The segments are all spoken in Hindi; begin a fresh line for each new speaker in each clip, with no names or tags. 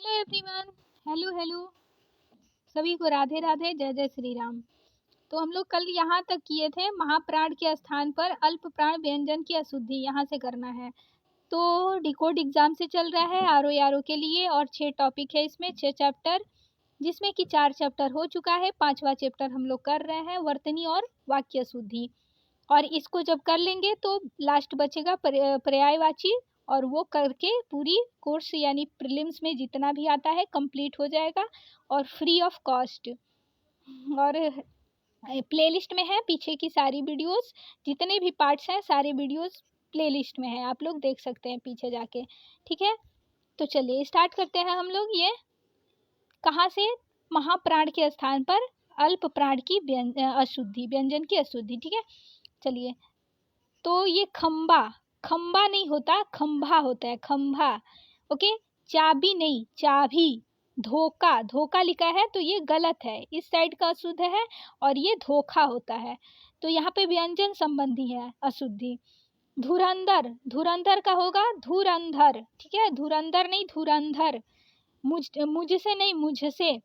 Hello everyone. हेलो हेलो सभी को राधे राधे, जय जय श्री राम। तो हम लोग कल यहाँ तक किए थे, महाप्राण के स्थान पर अल्प प्राण व्यंजन की अशुद्धि यहाँ से करना है। तो डिकोड एग्जाम से चल रहा है आर के लिए, और 6 टॉपिक है इसमें, 6 चैप्टर, जिसमें कि 4 चैप्टर हो चुका है, 5वां चैप्टर हम लोग कर रहे हैं, वर्तनी और वाक्य शुद्धि। और इसको जब कर लेंगे तो लास्ट बचेगा पर्यायवाची, और वो करके पूरी कोर्स यानी प्रीलिम्स में जितना भी आता है कंप्लीट हो जाएगा और फ्री ऑफ कॉस्ट। और प्लेलिस्ट में है पीछे की सारी वीडियोस, जितने भी पार्ट्स हैं सारे वीडियोस प्लेलिस्ट में है, आप लोग देख सकते हैं पीछे जाके। ठीक है, तो चलिए स्टार्ट करते हैं हम लोग। ये कहाँ से? महाप्राण के स्थान पर अल्प प्राण की अशुद्धि, व्यंजन की अशुद्धि। ठीक है, चलिए। तो ये खंबा, खंबा नहीं होता, खंभा होता है, खंभा। ओके, चाबी नहीं, चाबी। धोखा, धोखा लिखा है तो ये गलत है, इस साइड का अशुद्ध है, और ये धोखा होता है, तो यहाँ पे व्यंजन संबंधी है अशुद्धि। धुरंधर, धुरंधर का होगा धुरंधर। ठीक है, धुरंधर नहीं, धुरंधर। मुझसे नहीं, मुझसे।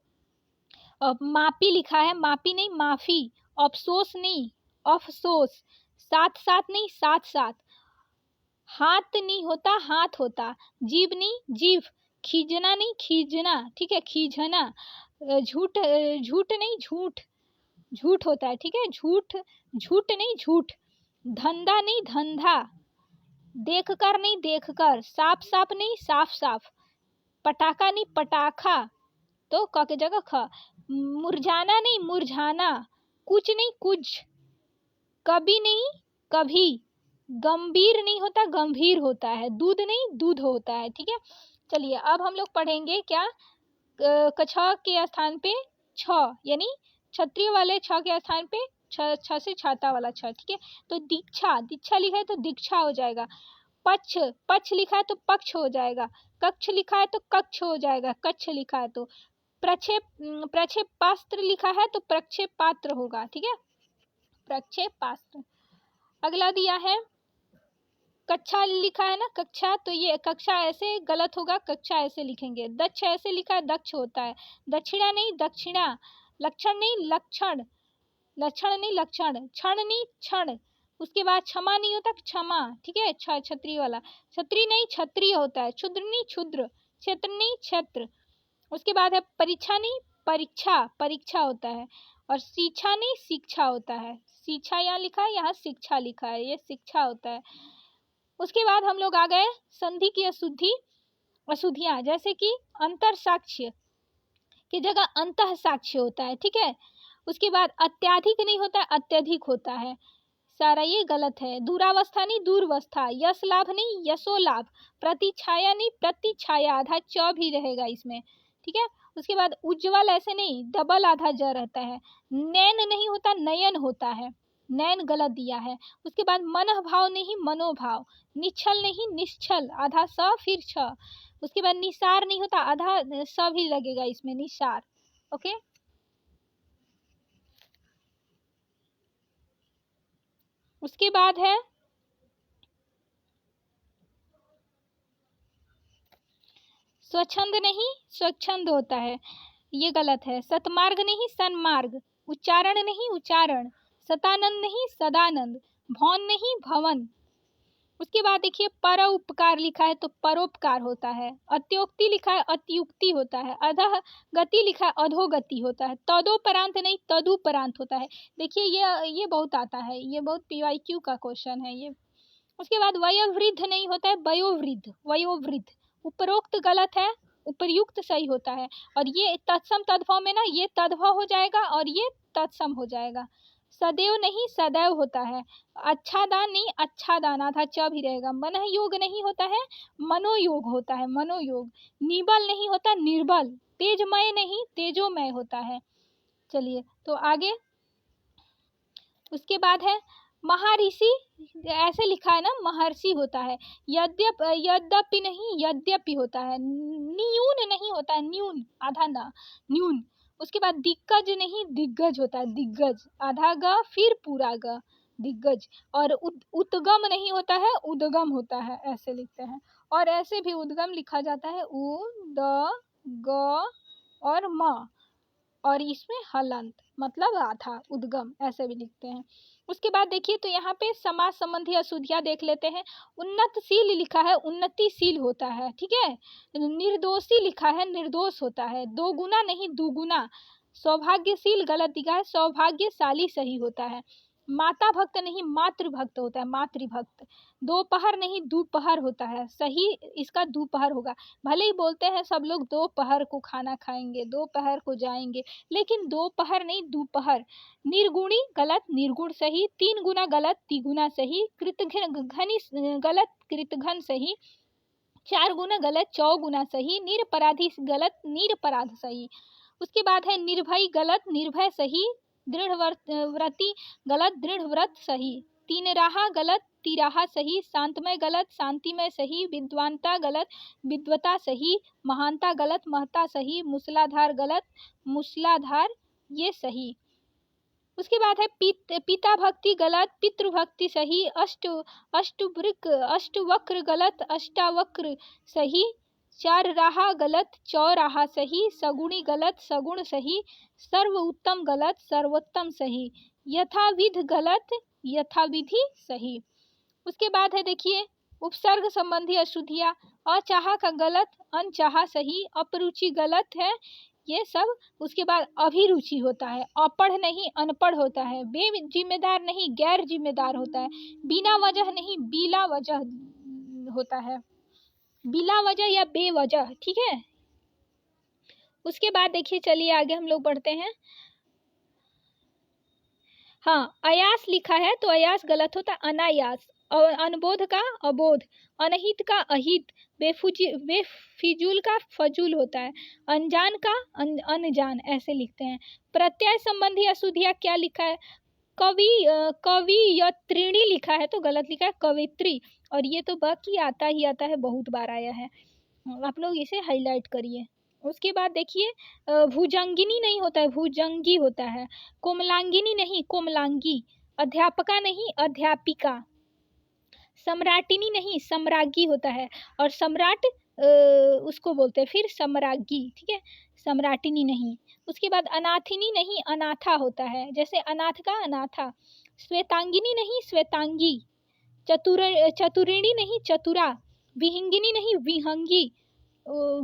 मापी लिखा है, मापी नहीं, माफी। अफसोस नहीं, अफसोस। साथ साथ नहीं, साथ साथ। हाथ नहीं होता, हाथ होता। जीभ नहीं, जीभ। खींचना नहीं, खींचना। ठीक है, खींचना। झूठ, झूठ नहीं, झूठ। झूठ होता है, ठीक है, झूठ। झूठ नहीं, झूठ। धंधा नहीं, धंधा। देख कर नहीं, देख कर। साफ साफ नहीं, साफ साफ। पटाखा नहीं, पटाखा। तो क के जगह ख। मुरझाना नहीं, मुरझाना। कुछ नहीं, कुछ। कभी नहीं, कभी। गंभीर नहीं होता, गंभीर होता है। दूध नहीं, दूध होता है। ठीक है, चलिए अब हम लोग पढ़ेंगे क्या, छ के स्थान पे छ, यानी क्षत्रिय वाले छ के स्थान पे छ से छाता वाला छ। ठीक है, तो दीक्षा, दीक्षा लिखा है तो दीक्षा हो जाएगा। पक्ष, पक्ष लिखा है तो पक्ष हो जाएगा। कक्ष लिखा है तो कक्ष हो जाएगा, कक्ष लिखा है तो। प्रक्षेप, प्रक्षेपास्त्र लिखा है तो प्रक्षेपात्र होगा। ठीक है, प्रक्षेपास्त्र। अगला दिया है कक्षा लिखा है ना, कक्षा, तो ये कक्षा ऐसे गलत होगा, कक्षा ऐसे लिखेंगे। दक्ष ऐसे लिखा है, दक्ष होता है। दक्षिणा नहीं, दक्षिणा। लक्षण नहीं, लक्षण। लक्षण नहीं, लक्षण। क्षण नहीं, क्षण। उसके बाद क्षमा नहीं होता, क्षमा। ठीक है, छतरी वाला। छतरी नहीं, छतरी होता है। क्षुद्र नहीं, क्षुद्र। क्षेत्र नहीं, क्षेत्र। उसके बाद है परीक्षा नहीं, परीक्षा, परीक्षा होता है। और शिक्षा नहीं, शिक्षा होता है। शिक्षा यहाँ लिखा है, यहाँ शिक्षा लिखा है, ये शिक्षा होता है। उसके बाद हम लोग आ गए संधि की अशुद्धि, अशुद्धियां, जैसे कि अंतर साक्ष्य की जगह अंतः साक्ष्य होता है। ठीक है, उसके बाद अत्याधिक नहीं होता, अत्यधिक होता है, सारा ये गलत है। दूरावस्था नहीं, दूरवस्था। यश लाभ नहीं, यशो लाभ। प्रतिछाया नहीं, प्रतिछाया, आधा च भी रहेगा इसमें। ठीक है, उसके बाद उज्जवल ऐसे नहीं, डबल आधा ज रहता है। नैन नहीं होता, नयन होता है, नैन गलत दिया है। उसके बाद मन भाव नहीं, मनोभाव। निश्चल नहीं, निश्चल, आधा स फिर छ। उसके बाद निसार नहीं होता, आधा स भी लगेगा इसमें, निसार। ओके, उसके बाद है स्वच्छंद नहीं, स्वच्छंद होता है, ये गलत है। सतमार्ग नहीं, सन्मार्ग। उच्चारण नहीं, उच्चारण। सतानंद नहीं, सदानंद। भौन नहीं, भवन। उसके बाद देखिए परोपकार लिखा है तो परोपकार होता है। अत्योक्ति लिखा है, अत्युक्ति होता है। अधः गति लिखा है, अधोगति होता है। तदोपरांत नहीं, तदुपरांत होता है। देखिए ये बहुत आता है, ये बहुत PYQ का क्वेश्चन है ये। उसके बाद वयोवृद्ध नहीं होता है, वयोवृद्ध, वयोवृद्ध। उपरोक्त गलत है, उपर्युक्त सही होता है। और ये तत्सम तद्भव में ना, ये तद्भव हो जाएगा और ये तत्सम हो जाएगा। सदैव नहीं, सदैव होता है। अच्छा दान नहीं, अच्छा दान, आधा च भी रहेगा। मन योग नहीं होता है, मनोयोग होता है, मनोयोग। निबल नहीं होता, निर्बल। तेजमय नहीं, तेजोमय होता है। चलिए तो आगे, उसके बाद है महर्षि, ऐसे लिखा है ना, महर्षि होता है। यद्यपि नहीं, यद्यपि होता है। न्यून नहीं होता है, न्यून, आधा ना, न्यून। उसके बाद दिग्गज नहीं, दिग्गज होता है, दिग्गज, आधा ग फिर पूरा ग, दिग्गज। और उद्गम नहीं होता है, उद्गम होता है, ऐसे लिखते हैं। और ऐसे भी उद्गम लिखा जाता है, ग और म, और इसमें हलंत मतलब आधा, उद्गम ऐसे भी लिखते हैं। उसके बाद देखिए तो यहाँ पे समास संबंधी अशुद्धियां देख लेते हैं। उन्नतशील लिखा है, उन्नतिशील होता है, ठीक है। निर्दोषी लिखा है, निर्दोष होता है। दो गुना नहीं दुगुना। सौभाग्यशील गलत दिखा है, सौभाग्यशाली सही होता है। माता भक्त नहीं मातृभक्त होता है, मातृभक्त। दोपहर नहीं दोपहर होता है, सही इसका दोपहर होगा। भले ही बोलते हैं सब लोग दोपहर को खाना खाएंगे, दोपहर को जाएंगे, लेकिन दोपहर नहीं दोपहर। निर्गुणी गलत, निर्गुण सही। तीन गुना गलत, तिगुना सही। कृतघ्नी गलत, कृतघ्न सही। चार गुना गलत, चौगुना सही। निरपराधी गलत, निरपराध सही। उसके बाद है निर्भय गलत, निर्भय सही। दृढ़ व्रती गलत, दृढ़ व्रत सही। तीन राहा गलत, तिराहा सही। शांतमय गलत, शांतिमय सही। विद्वानता गलत, विद्वता सही। महानता गलत, महता सही। मूसलाधार गलत, मूसलाधार ये सही। उसके बाद है पिता भक्ति गलत, पितृभक्ति सही। अष्टवक्र गलत, अष्टावक्र सही। चार राहा गलत, चौराहा सही। सगुणी गलत, सगुण सही। सर्व उत्तम गलत, सर्वोत्तम सही। यथाविध गलत, यथाविधि सही। उसके बाद है देखिए उपसर्ग संबंधी अशुद्धियां। अचाहा का गलत, अनचाहा सही। अपरुचि गलत है ये सब। उसके बाद अभिरुचि होता है, अपढ़ नहीं अनपढ़ होता है। बेजिम्मेदार नहीं गैर जिम्मेदार होता है। बिना वजह नहीं बिला वजह होता है, बिला वजह या बेवजह, ठीक है। उसके बाद देखिए चलिए आगे हम लोग बढ़ते हैं। हाँ, अयास लिखा है तो अयास गलत होता है, अनायास। और अनबोध का अबोध। अनहित का अहित। बेफिजूल का फजूल होता है। अनजान का अनजान ऐसे लिखते हैं। प्रत्यय संबंधी अशुद्धियां क्या लिखा है? कवियत्रिणी लिखा है तो गलत लिखा है, कवित्री। और ये तो बाकी आता ही आता है, बहुत बार आया है, आप लोग इसे हाईलाइट करिए। उसके बाद देखिए भुजंगिनी नहीं होता है, भुजंगी होता है। कोमलांगिनी नहीं कोमलांगी। अध्यापका नहीं अध्यापिका। सम्राटिनी नहीं सम्राज्ञी होता है। और सम्राट उसको बोलते हैं फिर सम्राज्ञी, ठीक है, सम्राटिनी नहीं। उसके बाद अनाथिनी नहीं अनाथा होता है, जैसे अनाथ का अनाथा। श्वेतांगिनी नहीं श्वेतांगी। चतुरिणी नहीं चतुरा। विहंगिनी नहीं विहंगी।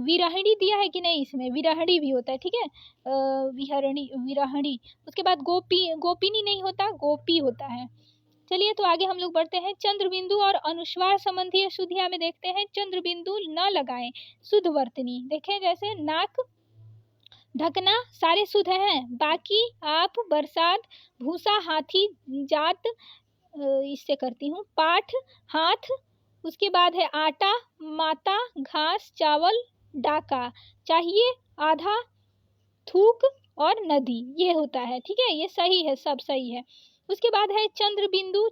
विरहणी दिया है कि नहीं, इसमें विरहणी भी होता है, ठीक है, विहरणी विरहणी। उसके बाद गोपिनी नहीं होता, गोपी होता है। चलिए तो आगे हम लोग बढ़ते हैं। चंद्र बिंदु और अनुस्वार संबंधी अशुद्धियां में देखते हैं। चंद्र बिंदु न लगाएं, शुद्ध वर्तनी। देखें जैसे नाक ढकना सारे शुद्ध हैं, बाकी आप बरसात भूसा हाथी जात इससे करती हूँ पाठ हाथ। उसके बाद है आटा माता घास चावल डाका चाहिए आधा थूक और नदी, ये होता है, ठीक है, ये सही है, सब सही है। उसके बाद है चंद्र बिंदु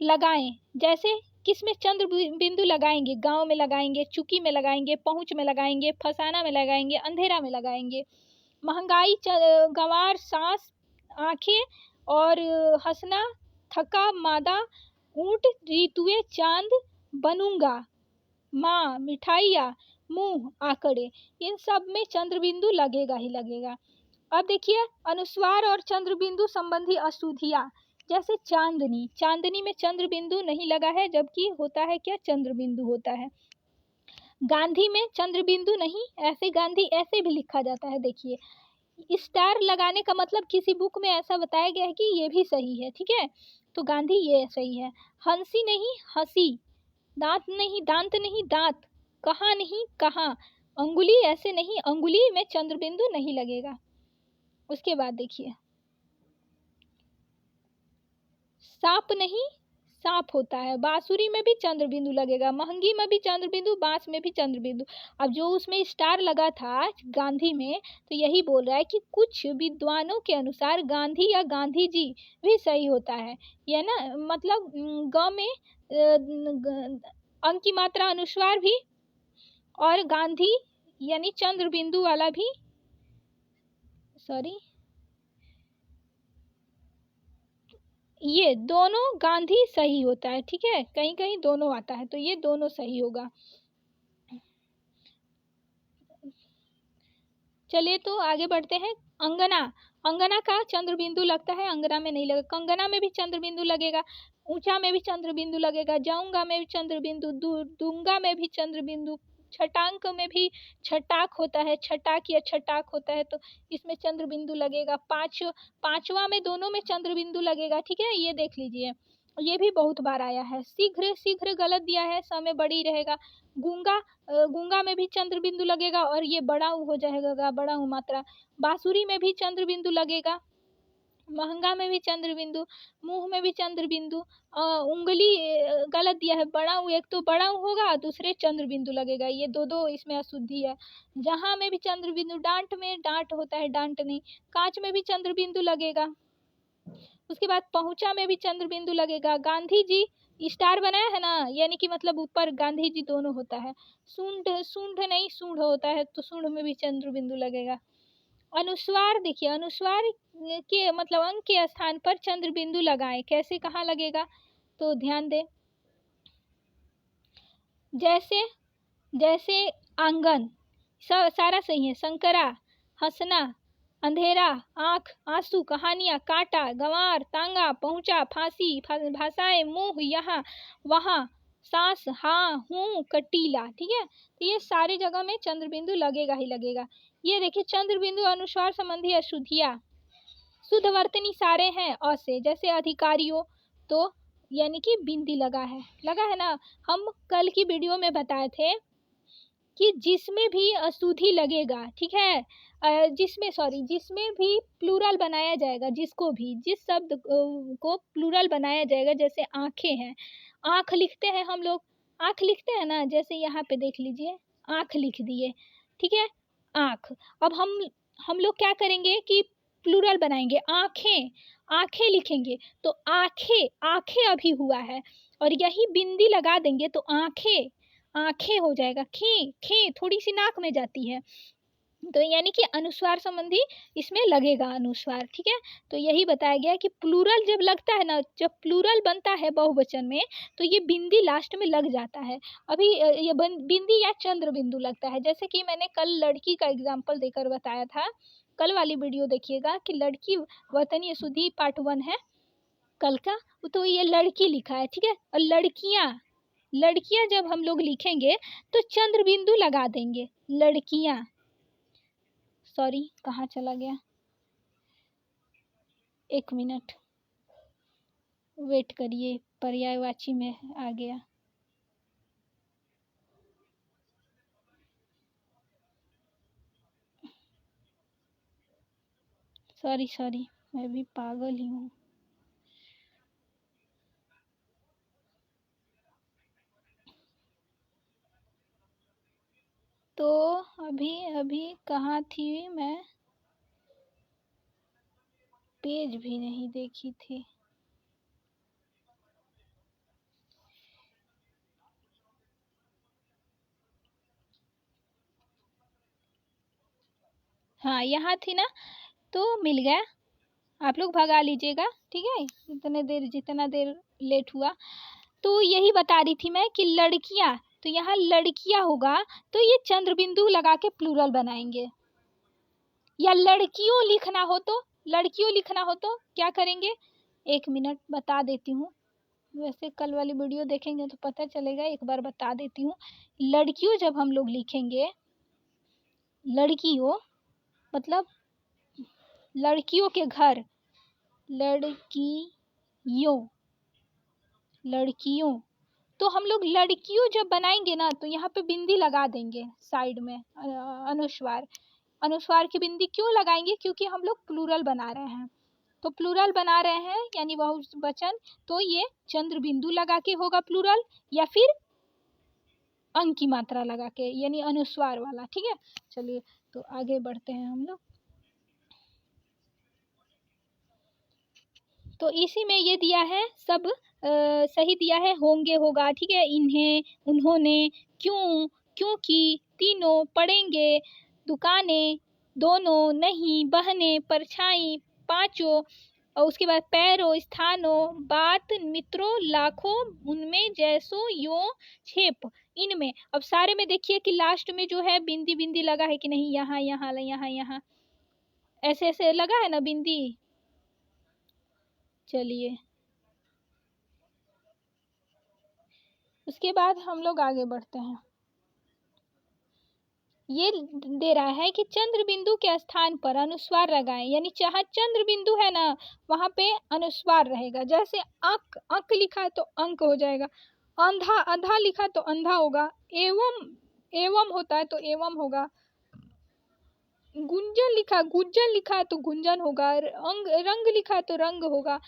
लगाएं, जैसे किसमें चंद्र बिंदु लगाएंगे? गांव में लगाएंगे, चुकी में लगाएंगे, पहुंच में लगाएंगे, फसाना में लगाएंगे, अंधेरा में लगाएंगे। महंगाई गंवार सांस आंखें और हंसना थका मादा ऊंट ऋतुए चांद बनूंगा माँ मिठाइया मुंह आकड़े, इन सब में चंद्र बिंदु लगेगा ही लगेगा। अब देखिए अनुस्वार और चंद्र बिंदु संबंधी अशुद्धियां, जैसे चांदनी, चांदनी में चंद्र बिंदु नहीं लगा है, जबकि होता है क्या, चंद्र बिंदु होता है। गांधी में चंद्र बिंदु नहीं, ऐसे गांधी ऐसे भी लिखा जाता है। देखिए स्टार लगाने का मतलब किसी बुक में ऐसा बताया गया है कि ये भी सही है, ठीक है, तो गांधी ये सही है। हंसी नहीं हंसी। दांत नहीं दांत। कहाँ नहीं कहाँ। अंगुली ऐसे नहीं, अंगुली में चंद्र बिंदु नहीं लगेगा। उसके बाद देखिए सांप नहीं सांप होता है, बांसुरी में भी चंद्र बिंदु लगेगा, महंगी में भी चंद्र बिंदु, बांस में भी चंद्र बिंदु। अब जो उसमें स्टार लगा था गांधी में, तो यही बोल रहा है कि कुछ विद्वानों के अनुसार गांधी या गांधी जी भी सही होता है, यह ना, मतलब ग में अंक की मात्रा अनुस्वार भी, और गांधी यानी चंद्र बिंदु वाला भी, सॉरी, ये दोनों गांधी सही होता है, ठीक है, कहीं कहीं दोनों आता है, तो ये दोनों सही होगा। चलिए तो आगे बढ़ते हैं। अंगना, अंगना का चंद्र बिंदु लगता है, अंगना में नहीं लगेगा। कंगना में भी चंद्र बिंदु लगेगा, ऊंचा में भी चंद्र बिंदु लगेगा, जाऊंगा में भी चंद्र बिंदु, दूंगा में भी चंद्र बिंदु, छटांक में भी छटाक होता है, छटाक या छटाक होता है, तो इसमें चंद्र बिंदु लगेगा। पांचवा में दोनों में चंद्र बिंदु लगेगा। ठीक है, ये देख लीजिए, ये भी बहुत बार आया है। शीघ्र, शीघ्र गलत दिया है, समय बड़ी रहेगा। गूंगा, गूंगा में भी चंद्र बिंदु लगेगा और ये बड़ा ऊ हो जाएगा, बड़ा ऊ मात्रा। बांसुरी में भी चंद्र बिंदु लगेगा, महंगा में भी चंद्र बिंदु, मुंह में भी चंद्र बिंदु। उंगली गलत दिया है, बड़ा ऊ, एक तो बड़ा ऊ होगा, दूसरे चंद्र बिंदु लगेगा, ये दो दो इसमें अशुद्धि है। जहां में भी चंद्र बिंदु, डांट में डांट होता है, डांट नहीं। कांच में भी चंद्र बिंदु लगेगा। उसके बाद पहुंचा में भी चंद्र बिंदु लगेगा। गांधी जी स्टार बनाया है ना, यानी कि मतलब ऊपर गांधी जी दोनों होता है। सूंड, सूंड नहीं, सूंड होता है, तो सूंड में भी चंद्र बिंदु लगेगा। अनुस्वार देखिए, अनुस्वार के मतलब अंक के स्थान पर चंद्र बिंदु लगाएं। कैसे, कहाँ लगेगा, तो ध्यान दें। जैसे, जैसे आंगन, सारा सही है। शंकरा, हंसना, अंधेरा, आंख, आंसू, कहानियां, कांटा, गंवार, तांगा, पहुंचा, फांसी, भाषाएं, मुंह, यहाँ वहां, सांस, हाँ हूँ, कटीला। ठीक है, तो ये सारी जगह में चंद्र बिंदु लगेगा ही लगेगा। ये देखिए, चंद्र बिंदु अनुस्वार संबंधी अशुद्धियां। शुद्धवर्तनी सारे हैं अ से, जैसे अधिकारियों, तो यानी कि बिंदी लगा है ना। हम कल की वीडियो में बताए थे कि जिसमें भी अशुद्धि लगेगा, ठीक है, जिसमें भी प्लूरल बनाया जाएगा, जिसको भी, जिस शब्द को प्लूरल बनाया जाएगा, जैसे आंखें हैं, आंख लिखते हैं हम लोग, आंख लिखते हैं ना, जैसे यहाँ पे देख लीजिए, आंख लिख दिए। ठीक है, आंख। अब हम लोग क्या करेंगे कि प्लूरल बनाएंगे, आंखें, आंखें लिखेंगे, तो आंखें, आंखें अभी हुआ है, और यही बिंदी लगा देंगे तो आंखें, आंखें हो जाएगा। खे, खे थोड़ी सी नाक में जाती है, तो यानी कि अनुस्वार संबंधी इसमें लगेगा अनुस्वार। ठीक है, तो यही बताया गया कि प्लूरल जब लगता है ना, जब प्लूरल बनता है बहुवचन में, तो ये बिंदी लास्ट में लग जाता है। अभी ये बिंदी या चंद्र बिंदु लगता है। जैसे कि मैंने कल लड़की का एग्जाम्पल देकर बताया था, कल वाली वीडियो देखिएगा कि लड़की वतनी अशुद्धि पार्ट 1 है कल का, तो ये लड़की लिखा है। ठीक है, और लड़कियां, लड़कियां जब हम लोग लिखेंगे तो चंद्र बिंदु लगा देंगे, लड़कियां। सॉरी, कहाँ चला गया, एक मिनट वेट करिए, पर्यायवाची में आ गया। सॉरी सॉरी, मैं भी पागल ही हूँ। तो अभी कहाँ थी मैं, पेज भी नहीं देखी थी। हाँ, यहाँ थी ना, तो मिल गया, आप लोग भगा लीजिएगा। ठीक है, जितना देर लेट हुआ, तो यही बता रही थी मैं कि लड़कियां, तो यहाँ लड़कियां होगा, तो ये चंद्र बिंदु लगा के प्लूरल बनाएंगे। या लड़कियों लिखना हो तो, लड़कियों लिखना हो तो क्या करेंगे, एक मिनट बता देती हूँ। वैसे कल वाली वीडियो देखेंगे तो पता चलेगा, एक बार बता देती हूँ। लड़कियों जब हम लोग लिखेंगे, लड़कियों मतलब लड़कियों के घर, लड़कियों, लड़कियों, तो हम लोग लड़कियों जब बनाएंगे ना, तो यहाँ पे बिंदी लगा देंगे साइड में, अनुस्वार, अनुस्वार की बिंदी क्यों लगाएंगे, क्योंकि हम लोग प्लूरल बना रहे हैं, तो प्लूरल बना रहे हैं यानी बहुवचन, तो ये चंद्र बिंदु लगा के होगा प्लूरल, या फिर अंक की मात्रा लगा के, यानी अनुस्वार वाला। ठीक है, चलिए तो आगे बढ़ते हैं हम लोग। तो इसी में ये दिया है सब, सही दिया है, होंगे, होगा। ठीक है, इन्हें, उन्होंने, क्यों, क्योंकि, तीनों, पढ़ेंगे, दुकानें, दोनों, नहीं, बहने, परछाई, पांचों, और उसके बाद पैरों, स्थानों, बात, मित्रों, लाखों, उनमें, जैसो, यो, छेप, इनमें। अब सारे में देखिए कि लास्ट में जो है बिंदी बिंदी लगा है कि नहीं, यहाँ यहाँ यहाँ यहाँ ऐसे ऐसे लगा है ना बिंदी। चलिए उसके बाद हम लोग आगे बढ़ते हैं। ये दे रहा है कि चंद्र बिंदु के स्थान पर अनुस्वार लगाएं, यानी जहाँ चंद्र बिंदु है ना वहां पे अनुस्वार रहेगा। जैसे अंक, अंक लिखा है तो अंक हो जाएगा, अंधा, अंधा लिखा तो अंधा होगा, एवं, एवं होता है तो एवं होगा, गुंजन लिखा, गुंजन लिखा है तो गुंजन होगा, अंग, रंग लिखा है तो रंग होगा,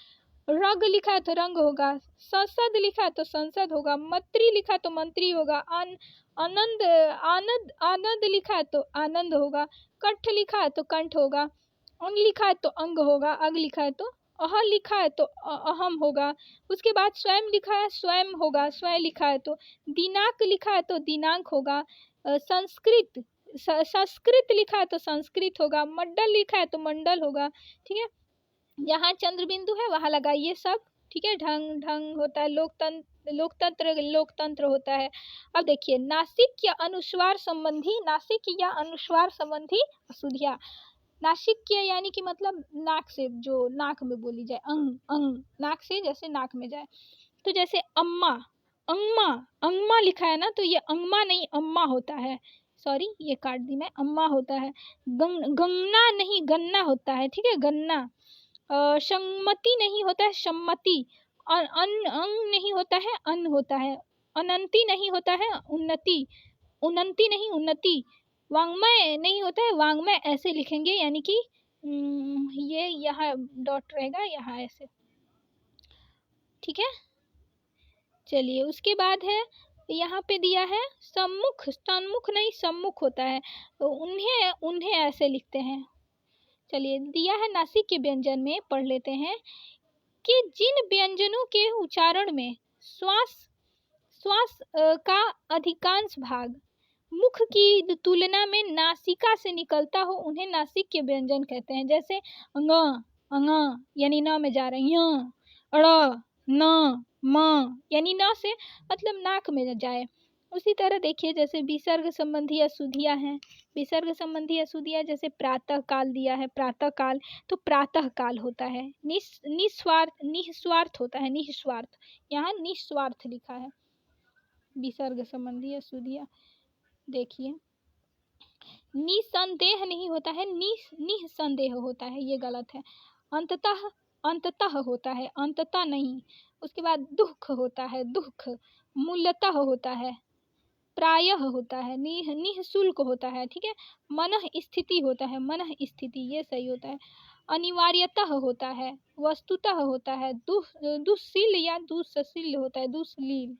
रग लिखा है तो रंग होगा, संसद लिखा है तो संसद होगा, मंत्री लिखा है तो मंत्री होगा, आनंद, आनंद, आनंद लिखा है तो आनंद होगा, कंठ लिखा है तो कंठ होगा, अंग लिखा है तो अंग होगा, अग लिखा है तो अह लिखा है तो अहम होगा। उसके बाद स्वयं लिखा है स्वयं होगा, स्वयं लिखा है तो दिनांक लिखा है तो दिनांक होगा, संस्कृत, संस्कृत लिखा है तो संस्कृत होगा, मंडल लिखा है तो मंडल होगा। ठीक है, जहाँ चंद्र बिंदु है वहां लगाइए सब। ठीक है, ढंग, ढंग होता है, लोकतंत्र, लोकतंत्र, लोकतंत्र होता है। अब देखिए नासिक या अनुस्वार संबंधी, नासिक या अनुस्वार संबंधी अशुद्धियाँ। नासिक यानी कि मतलब नाक से, जो नाक में बोली जाए, अंग, अंग नाक से जैसे नाक में जाए। तो जैसे अम्मा, अंगमा, अंगमा लिखा है ना तो ये अंगमा नहीं अम्मा होता है, सॉरी ये काट दी मैं, अम्मा होता है। गन्ना नहीं गन्ना होता है। ठीक है, गन्ना। संमति नहीं होता है सम्मति, अंग नहीं होता है अन्न होता है, अनंती नहीं होता है उन्नति, उन्नति नहीं उन्नति, वांग्मय नहीं होता है वांग्मय, ऐसे लिखेंगे यानी कि ये यहाँ डॉट रहेगा यहाँ ऐसे। ठीक है, चलिए उसके बाद है यहाँ पे दिया है सम्मुख, सन्मुख नहीं सम्मुख होता है, तो उन्हें, उन्हें ऐसे लिखते हैं। चलिए दिया है नासिक के व्यंजन में, पढ़ लेते हैं कि जिन व्यंजनों के उच्चारण में श्वास, श्वास का अधिकांश भाग मुख की तुलना में नासिका से निकलता हो उन्हें नासिक के व्यंजन कहते हैं। जैसे अंग, अंग यानी न में जा रहे हैं, अड़, न, म यानी न से मतलब नाक में जाए। उसी तरह देखिए जैसे विसर्ग संबंधी अशुद्धियाँ हैं, विसर्ग संबंधी अशुद्धियाँ जैसे प्रातः काल दिया है, प्रातः काल तो प्रातः काल होता है, निस्वार्थ, निस्वार्थ होता है, निस्वार्थ, यहाँ निस्वार्थ लिखा है। विसर्ग संबंधी अशुद्धियाँ देखिए, निसंदेह नहीं होता है, निसंदेह होता है, ये गलत है। अंततः, अंततः होता है, अंततः नहीं। उसके बाद दुख होता है, दुख, मूलतः होता है, प्रायः होता है, निःशुल्क होता है। ठीक है, मनः स्थिति होता है, मनः स्थिति, ये सही होता है। अनिवार्यतः होता है, वस्तुतः होता है, दुःशील या दुःशील होता है, दुःशील,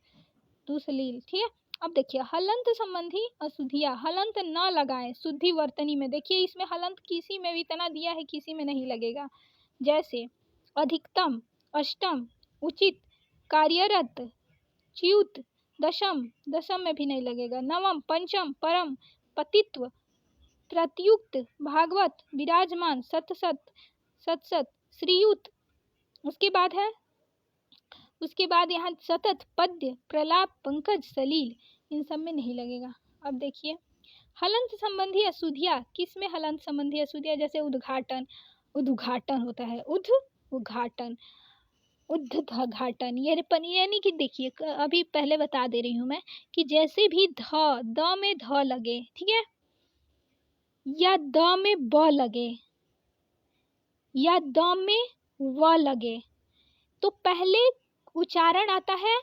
दुःशील। ठीक है, अब देखिए हलंत संबंधी अशुद्धियाँ, हलंत न लगाएं शुद्धि वर्तनी में। देखिए इसमें हलंत किसी में भी इतना दिया है, किसी में नहीं लगेगा। जैसे अधिकतम, अष्टम, उचित, कार्यरत, च्युत, दशम, दशम में भी नहीं लगेगा। नवम, पंचम, परम, पतित्व, प्रत्युक्त, भागवत, विराजमान, सतसत, सतसत, श्रीयुत। उसके बाद है, उसके बाद यहाँ सतत, पद्य, प्रलाप, पंकज, सलील, इन सब में नहीं लगेगा। अब देखिए हलंत संबंधी अशुद्धियाँ, किस में हलंत संबंधी अशुद्धियाँ, जैसे उद्घाटन, उद्घाटन होता है, उद्घाटन, उद्घाटन, ये यानी कि देखिए अभी पहले बता दे रही हूँ मैं कि जैसे भी द में ध लगे, ठीक है, या द में ब लगे, या द में व लगे, तो पहले उच्चारण आता है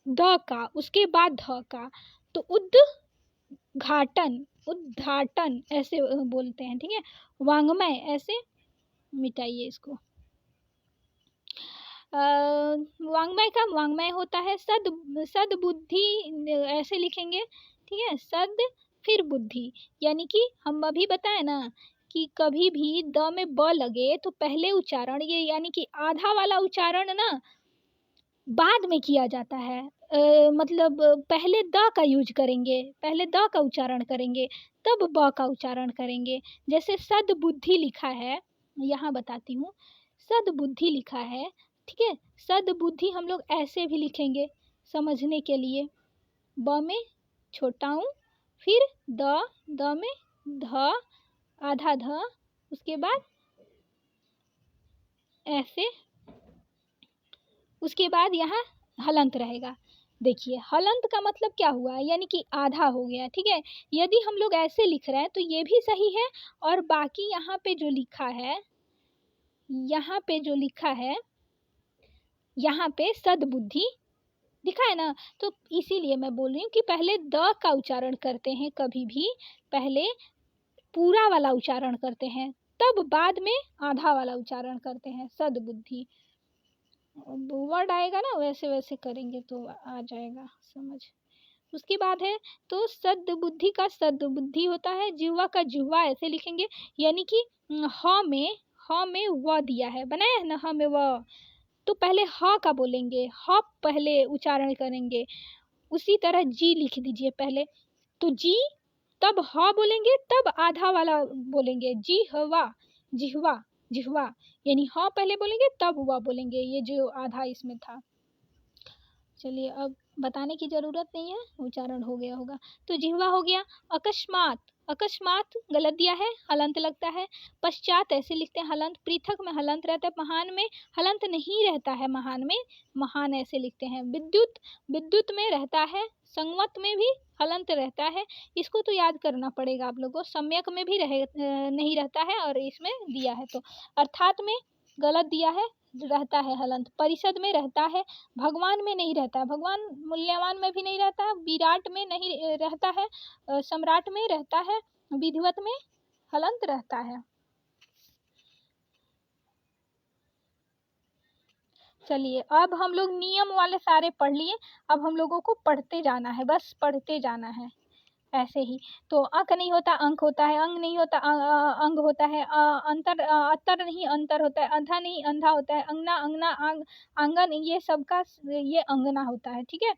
द का, उसके बाद ध का, तो उद्घाटन, उद्घाटन ऐसे बोलते हैं। ठीक है, वांग्मय, ऐसे मिटाइए इसको। वांग्मय का वांग्मय होता है, सद बुद्धि ऐसे लिखेंगे। ठीक है, सद फिर बुद्धि, यानी कि हम अभी बताए ना कि कभी भी द में ब लगे तो पहले उच्चारण, ये यानी कि आधा वाला उच्चारण ना बाद में किया जाता है। मतलब पहले द का यूज करेंगे, पहले द का उच्चारण करेंगे, तब ब का उच्चारण करेंगे। जैसे सद बुद्धि लिखा है, यहाँ बताती हूँ, सद बुद्धि लिखा है। ठीक है, सद बुद्धि हम लोग ऐसे भी लिखेंगे समझने के लिए, ब में छोटा ऊ, फिर द में ध, आधा ध, उसके बाद ऐसे, उसके बाद यहाँ हलंत रहेगा। देखिए हलंत का मतलब क्या हुआ, यानी कि आधा हो गया। ठीक है, यदि हम लोग ऐसे लिख रहे हैं तो ये भी सही है, और बाकी यहाँ पे जो लिखा है, यहाँ पे जो लिखा है, यहाँ पे सद्बुद्धि लिखा है ना, तो इसीलिए मैं बोल रही हूँ कि पहले द का उच्चारण करते हैं, कभी भी पहले पूरा वाला उच्चारण करते हैं, तब बाद में आधा वाला उच्चारण करते हैं, सद्बुद्धि। वर्ड आएगा ना वैसे वैसे करेंगे तो आ जाएगा समझ। उसके बाद है तो सद्बुद्धि का सद्बुद्धि होता है, जिह्वा का जिह्वा ऐसे लिखेंगे, यानी कि ह में व दिया है, बनाया है ना ह में व, तो पहले ह का बोलेंगे, ह पहले उच्चारण करेंगे। उसी तरह जी लिख दीजिए पहले, तो जी तब ह बोलेंगे, तब आधा वाला बोलेंगे, जिह्वा जिह्वा जिह्वा, यानी ह पहले बोलेंगे तब व बोलेंगे, ये जो आधा इसमें था। चलिए अब बताने की जरूरत नहीं है, उच्चारण हो गया होगा। तो जिह्वा हो गया। अकस्मात, अकस्मात गलत दिया है, हलंत लगता है। पश्चात ऐसे लिखते हैं हलंत, पृथक में हलंत रहता है, महान में हलंत नहीं रहता है, महान में महान ऐसे लिखते हैं। विद्युत, विद्युत में रहता है, संवत में भी हलंत रहता है, इसको तो याद करना पड़ेगा आप लोगों को। सम्यक में भी नहीं रहता है, और इसमें दिया है तो। अर्थात में गलत दिया है, रहता है हलंत। परिषद में रहता है, भगवान में नहीं रहता है, भगवान मूल्यवान में भी नहीं रहता है, विराट में नहीं रहता है, सम्राट में रहता है, विधिवत में हलंत रहता है। चलिए अब हम लोग नियम वाले सारे पढ़ लिए, अब हम लोगों को पढ़ते जाना है, बस पढ़ते जाना है ऐसे ही। तो अंक नहीं होता अंक होता है, अंग नहीं होता अंग होता है, अंतर अतर नहीं अंतर होता है, अंधा नहीं अंधा होता है, अंगना अंगना आंगन, ये सबका ये अंगना होता है। ठीक है,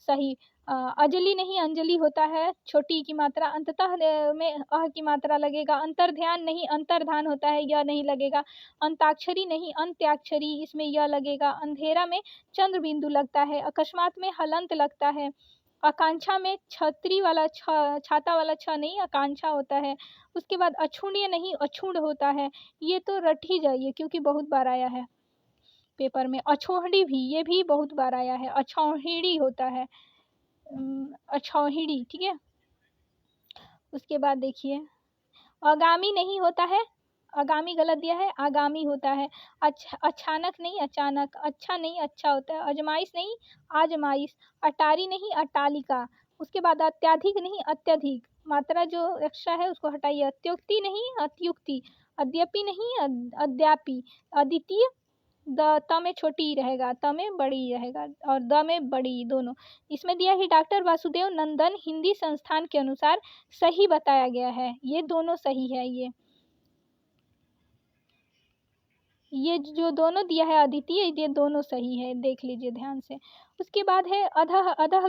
सही। अजली नहीं अंजलि होता है, छोटी की मात्रा, अंततः में अह की मात्रा लगेगा। अंतर्ध्यान नहीं अंतर्धान होता है, यह नहीं लगेगा। अंताक्षरी नहीं अंत्याक्षरी, इसमें यह लगेगा। अंधेरा में चंद्र बिंदु लगता है, अकस्मात में हलंत लगता है। आकांक्षा में छतरी वाला छाता वाला छ नहीं आकांक्षा होता है। उसके बाद अछूण्य नहीं अछूण होता है, ये तो रट ही जाइए क्योंकि बहुत बार आया है पेपर में। अछोहड़ी भी, ये भी बहुत बार आया है, अछौहिड़ी होता है, अछौहिड़ी। ठीक है, उसके बाद देखिए आगामी नहीं होता है, आगामी गलत दिया है, आगामी होता है। अचानक नहीं अचानक, अच्छा नहीं अच्छा होता है। अजमाइश नहीं आजमाइश, अटारी नहीं अटालिका। उसके बाद अत्याधिक नहीं अत्यधिक, मात्रा जो एक्स्ट्रा है उसको हटाइए। अत्युक्ति नहीं अत्युक्ति, अद्यपि नहीं अद्यापि। अद्वितीय, त में छोटी रहेगा, त में बड़ी रहेगा, और द में बड़ी, दोनों। इसमें दिया है डॉक्टर वासुदेव नंदन हिंदी संस्थान के अनुसार सही बताया गया है, ये दोनों सही है। ये जो दोनों दिया है अद्वितीय, ये दोनों सही है, देख लीजिए ध्यान से। उसके बाद है अधः, अधः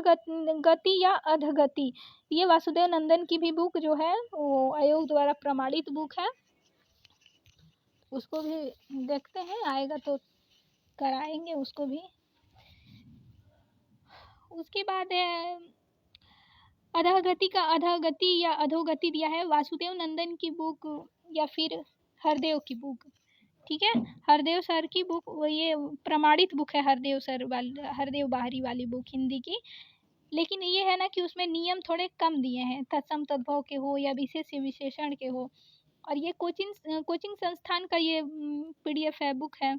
गति या अधगति, ये वासुदेव नंदन की भी बुक जो है वो आयोग द्वारा प्रमाणित बुक है, उसको भी देखते हैं, आएगा तो कराएंगे उसको भी। उसके बाद है अधोगति का अधोगति या अधोगति दिया है, वासुदेव नंदन की बुक या फिर हरदेव की बुक। ठीक है, हरदेव सर की बुक, ये प्रमाणित बुक है, हरदेव सर वाली, हरदेव बाहरी वाली बुक हिंदी की। लेकिन ये है ना कि उसमें नियम थोड़े कम दिए हैं, तत्सम तद्भव के हो या विशेष विशेषण के हो। और ये कोचिंग संस्थान का ये PDF है, बुक है,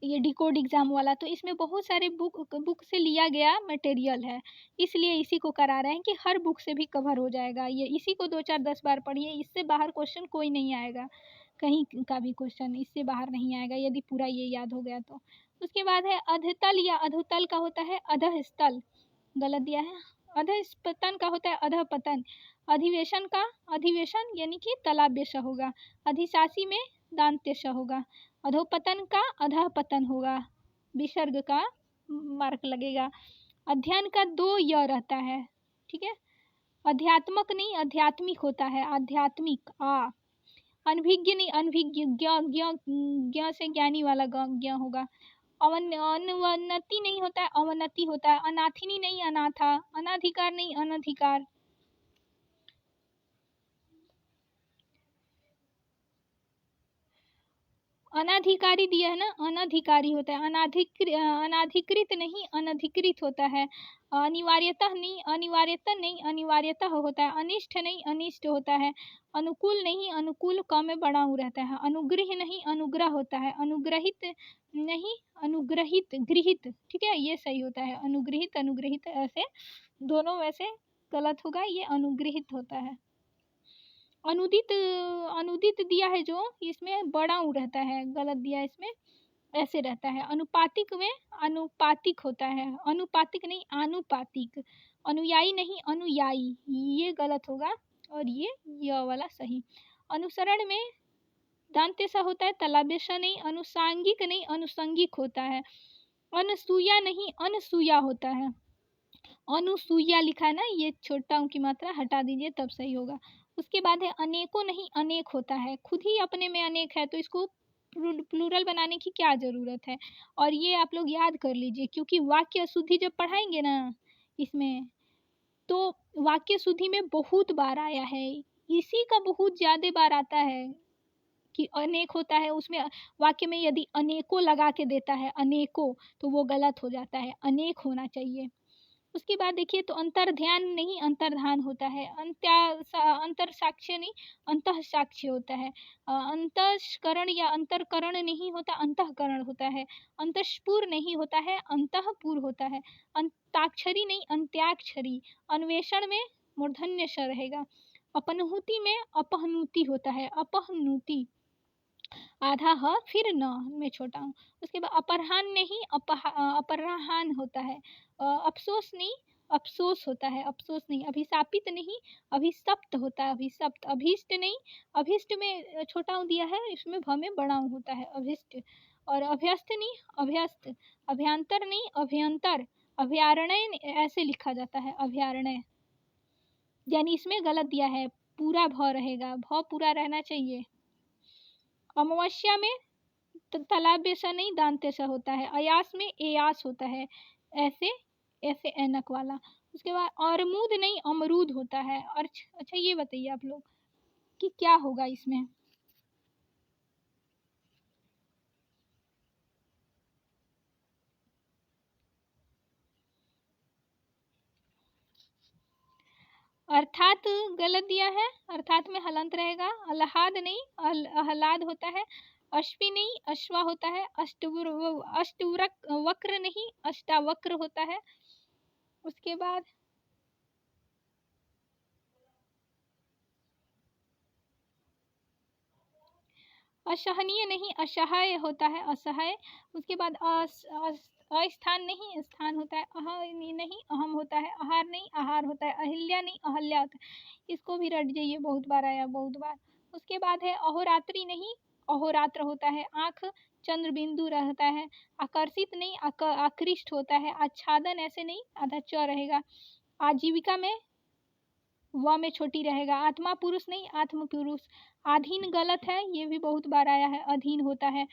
ये डिकोड एग्जाम वाला। तो इसमें बहुत सारे बुक से लिया गया मटेरियल है, इसलिए इसी को करा रहे हैं कि हर बुक से भी कवर हो जाएगा। ये इसी को 2-4-10 बार पढ़िए, इससे बाहर क्वेश्चन कोई नहीं आएगा, कहीं का भी क्वेश्चन इससे बाहर नहीं आएगा यदि पूरा ये याद हो गया तो। उसके बाद है अधतल या अधोतल का होता है अधः स्थल, गलत दिया है। अधः पतन का होता है अधः पतन। अधिवेशन का अधिवेशन यानी कि तलाब्य होगा। अधिशासी में दांत्य होगा। अधोपतन का अधः पतन होगा, विसर्ग का मार्क लगेगा। अध्ययन का 2 य रहता है। ठीक है, अध्यात्मक नहीं आध्यात्मिक होता है, आध्यात्मिक आ। अनभिज्ञ नहीं अनभिज्ञ, ज्ञ ज्ञ ज्ञ से ज्ञानी वाला ज्ञ होगा। अवनति नहीं होता है, अवनति होता है। अनाथिनी नहीं अनाथा, अनाधिकार नहीं अनधिकार। अनाधिकारी दिया है ना, अनधिकारी होता है। अनाधिकृत नहीं अनधिकृत होता है। अनिवार्यतः नहीं अनिवार्यता नहीं अनिवार्यतः होता है। अनिष्ट नहीं अनिष्ट होता है। अनुकूल नहीं अनुकूल क में बड़ा ऊ रहता है। अनुग्रह नहीं अनुग्रह होता है। अनुग्रहित नहीं अनुग्रहित गृहित, ठीक है, ये सही होता है। अनुग्रहित अनुग्रहित ऐसे दोनों वैसे गलत होगा, ये अनुग्रहित होता है। अनुदित अनुदित दिया है जो, इसमें बड़ा ऊ रहता है, गलत दिया है इसमें, ऐसे रहता है। अनुपातिक में अनुपातिक होता है। अनुपातिक नहीं आनुपातिक। अनुयायी नहीं अनुयायी, ये गलत होगा और ये वाला सही। अनुसरण में दांत्य सा होता है, तलाबेशा नहीं। अनुसांगिक नहीं अनुसंगिक होता है। अनसूया नहीं अनसूया होता है। अनुसूया लिखा है ना, ये छोटा ऊ की मात्रा हटा दीजिए तब सही होगा। उसके बाद है अनेकों नहीं अनेक होता है। खुद ही अपने में अनेक है तो इसको प्लूरल बनाने की क्या ज़रूरत है। और ये आप लोग याद कर लीजिए, क्योंकि वाक्य अशुद्धि जब पढ़ाएंगे ना इसमें, तो वाक्य शुद्धि में बहुत बार आया है, इसी का बहुत ज़्यादा बार आता है कि अनेक होता है। उसमें वाक्य में यदि अनेकों लगा के देता है अनेकों, तो वो गलत हो जाता है, अनेक होना चाहिए। उसके बाद देखिए तो अंतर ध्यान नहीं अंतर्धान होता है। अंतर साक्ष्य नहीं अंतः साक्ष्य होता है। अंतःकरण या अंतरकरण नहीं होता, अंतःकरण होता है। अंतःपुर नहीं होता है, अंतःपुर होता है। अंताक्षरी नहीं अंत्याक्षरी। अन्वेषण में मूर्धन्य श रहेगा। अपनुति में अपहनुति होता है, अपहनुति। आधा ह फिर न में छोटा हूँ। उसके बाद अपराह्न नहीं अपराह्न होता है। अफसोस नहीं अफसोस होता है, अफसोस नहीं। अभिशापित नहीं अभिशप्त होता है, अभिशप्त। अभीष्ट नहीं अभीष्ट में छोटा ऊ दिया है, इसमें भ में बड़ा ऊ होता है, अभिष्ट। और अभ्यस्त नहीं अभ्यस्त। अभ्यंतर नहीं अभ्यंतर। अभ्यारण्य ऐसे लिखा जाता है, अभ्यारण्य, यानी इसमें गलत दिया है, पूरा भ रहेगा, भ पूरा रहना चाहिए। अमावस्या में तालाब सा नहीं दांत सा होता है। अयास में एयास होता है, ऐसे ऐसे ऐनक वाला। उसके बाद अरमूद नहीं अमरूद होता है। और अच्छा ये बताइए आप लोग कि क्या होगा इसमें। अर्थात गलत दिया है, अर्थात में हलंत रहेगा। अलहाद नहीं आह्लाद होता है। अश्वी नहीं अश्वा होता है। अष्टवक्र वक्र नहीं अष्टावक्र होता है। उसके बाद असहनीय नहीं असहाय होता है, असहाय। उसके बाद अस्थान नहीं स्थान होता है। नहीं अहम होता है। आहार नहीं आहार होता है। अहिल्या नहीं अहल्या होता है, इसको भी रट जाइए, बहुत बार आया बहुत बार। उसके बाद है अहोरात्रि नहीं अहोरात्र होता है। आँख चंद्र बिंदु रहता है। आकर्षित नहीं आकृष्ट होता है। आच्छादन ऐसे नहीं, आधा च रहेगा। आजीविका में व में छोटी रहेगा। आत्मा पुरुष नहीं आत्म पुरुष। आधीन गलत है, ये भी बहुत बार आया है, अधीन होता है।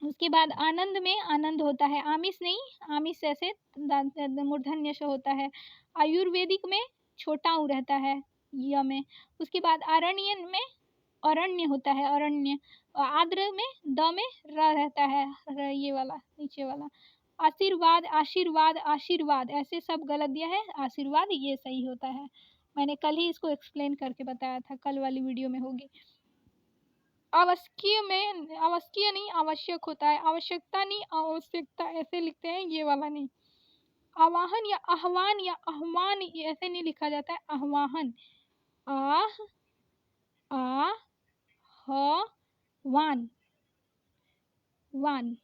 उसके बाद आनंद में आनंद होता है। आमिष नहीं आमिष ऐसे मूर्धन्य से होता है। आयुर्वेदिक में छोटा ऊ रहता है य में। उसके बाद आरण्य में अरण्य होता है, अरण्य। आद्र में द में र रहता है, ये वाला नीचे वाला। आशीर्वाद आशीर्वाद आशीर्वाद ऐसे सब गलत दिया है, आशीर्वाद ये सही होता है। मैंने कल ही इसको एक्सप्लेन करके बताया था, कल वाली वीडियो में होगी। आवश्यकीय में आवश्यकीय नहीं आवश्यक होता है। आवश्यकता नहीं आवश्यकता ऐसे लिखते हैं, ये वाला नहीं। आवाहन या आह्वान या आह्वान ऐसे नहीं लिखा जाता है, आह्वाहन। आह आ ह वान वान,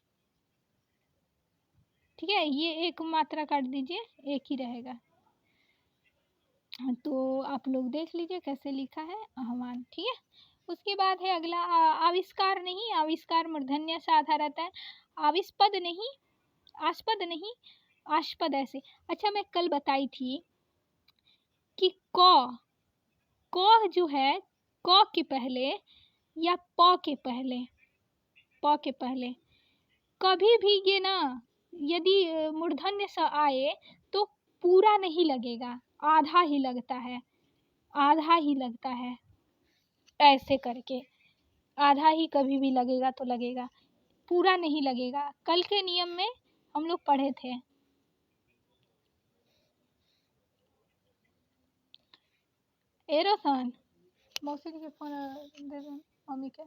ठीक है, ये एक मात्रा काट दीजिए, एक ही रहेगा। तो आप लोग देख लीजिए कैसे लिखा है, आह्वान, ठीक है। उसके बाद है अगला आविष्कार नहीं आविष्कार मूर्धन्य से आधा रहता है। आविष्पद नहीं आस्पद नहीं आस्पद ऐसे। अच्छा मैं कल बताई थी कि क जो है क के पहले या प के पहले कभी भी ये ना यदि मूर्धन्य स आए तो पूरा नहीं लगेगा, आधा ही लगता है, आधा ही लगता है, ऐसे करके आधा ही कभी भी लगेगा तो लगेगा, पूरा नहीं लगेगा। कल के नियम में हम लोग पढ़े थे। एरोसन मौसी के फोन दे दो मम्मी के।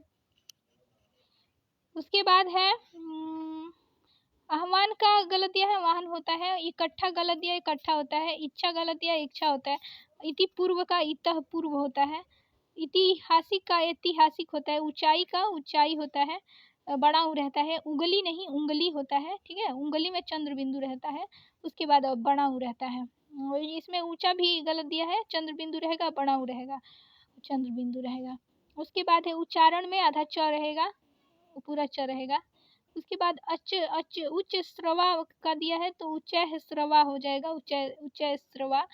उसके बाद है आह्वान का गलत दिया है, वाहन होता है। इकट्ठा गलत दिया, इकट्ठा होता है। इच्छा गलत दिया, इच्छा होता है। इति पूर्व का इतः पूर्व होता है। ऐतिहासिक का ऐतिहासिक होता है। ऊंचाई का ऊंचाई होता है, बड़ा ऊ रहता है। उंगली नहीं उंगली होता है, ठीक है, उंगली में चंद्र बिंदु रहता है। उसके बाद बड़ा ऊ रहता है। और इसमें ऊंचा भी गलत दिया है, चंद्र बिंदु रहेगा, बड़ा ऊ रहेगा, चंद्र बिंदु रहेगा। उसके बाद है उच्चारण में आधा च रहेगा, पूरा च रहेगा। उसके बाद अच अच उच्च स्रवा का दिया है तो उच्च स्रवा हो जाएगा, उच्च स्रवा।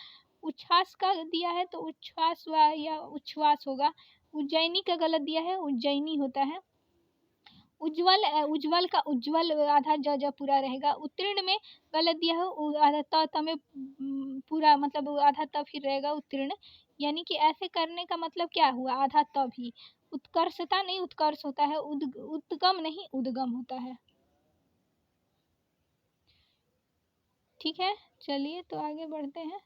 उच्छ्वास का दिया है तो उच्छ्वास या उच्छ्वास होगा। उज्जैनी का गलत दिया है, उज्जैनी होता है। उज्ज्वल उज्ज्वल का उज्ज्वल आधा ज पूरा रहेगा। उत्तीर्ण में गलत दिया है, आधा त में पूरा मतलब आधा त फिर रहेगा उत्तीर्ण। यानी कि ऐसे करने का मतलब क्या हुआ, आधा त भी। उत्कर्षता नहीं उत्कर्ष होता है, उद्गम नहीं उद्गम होता है। ठीक है, चलिए तो आगे बढ़ते हैं।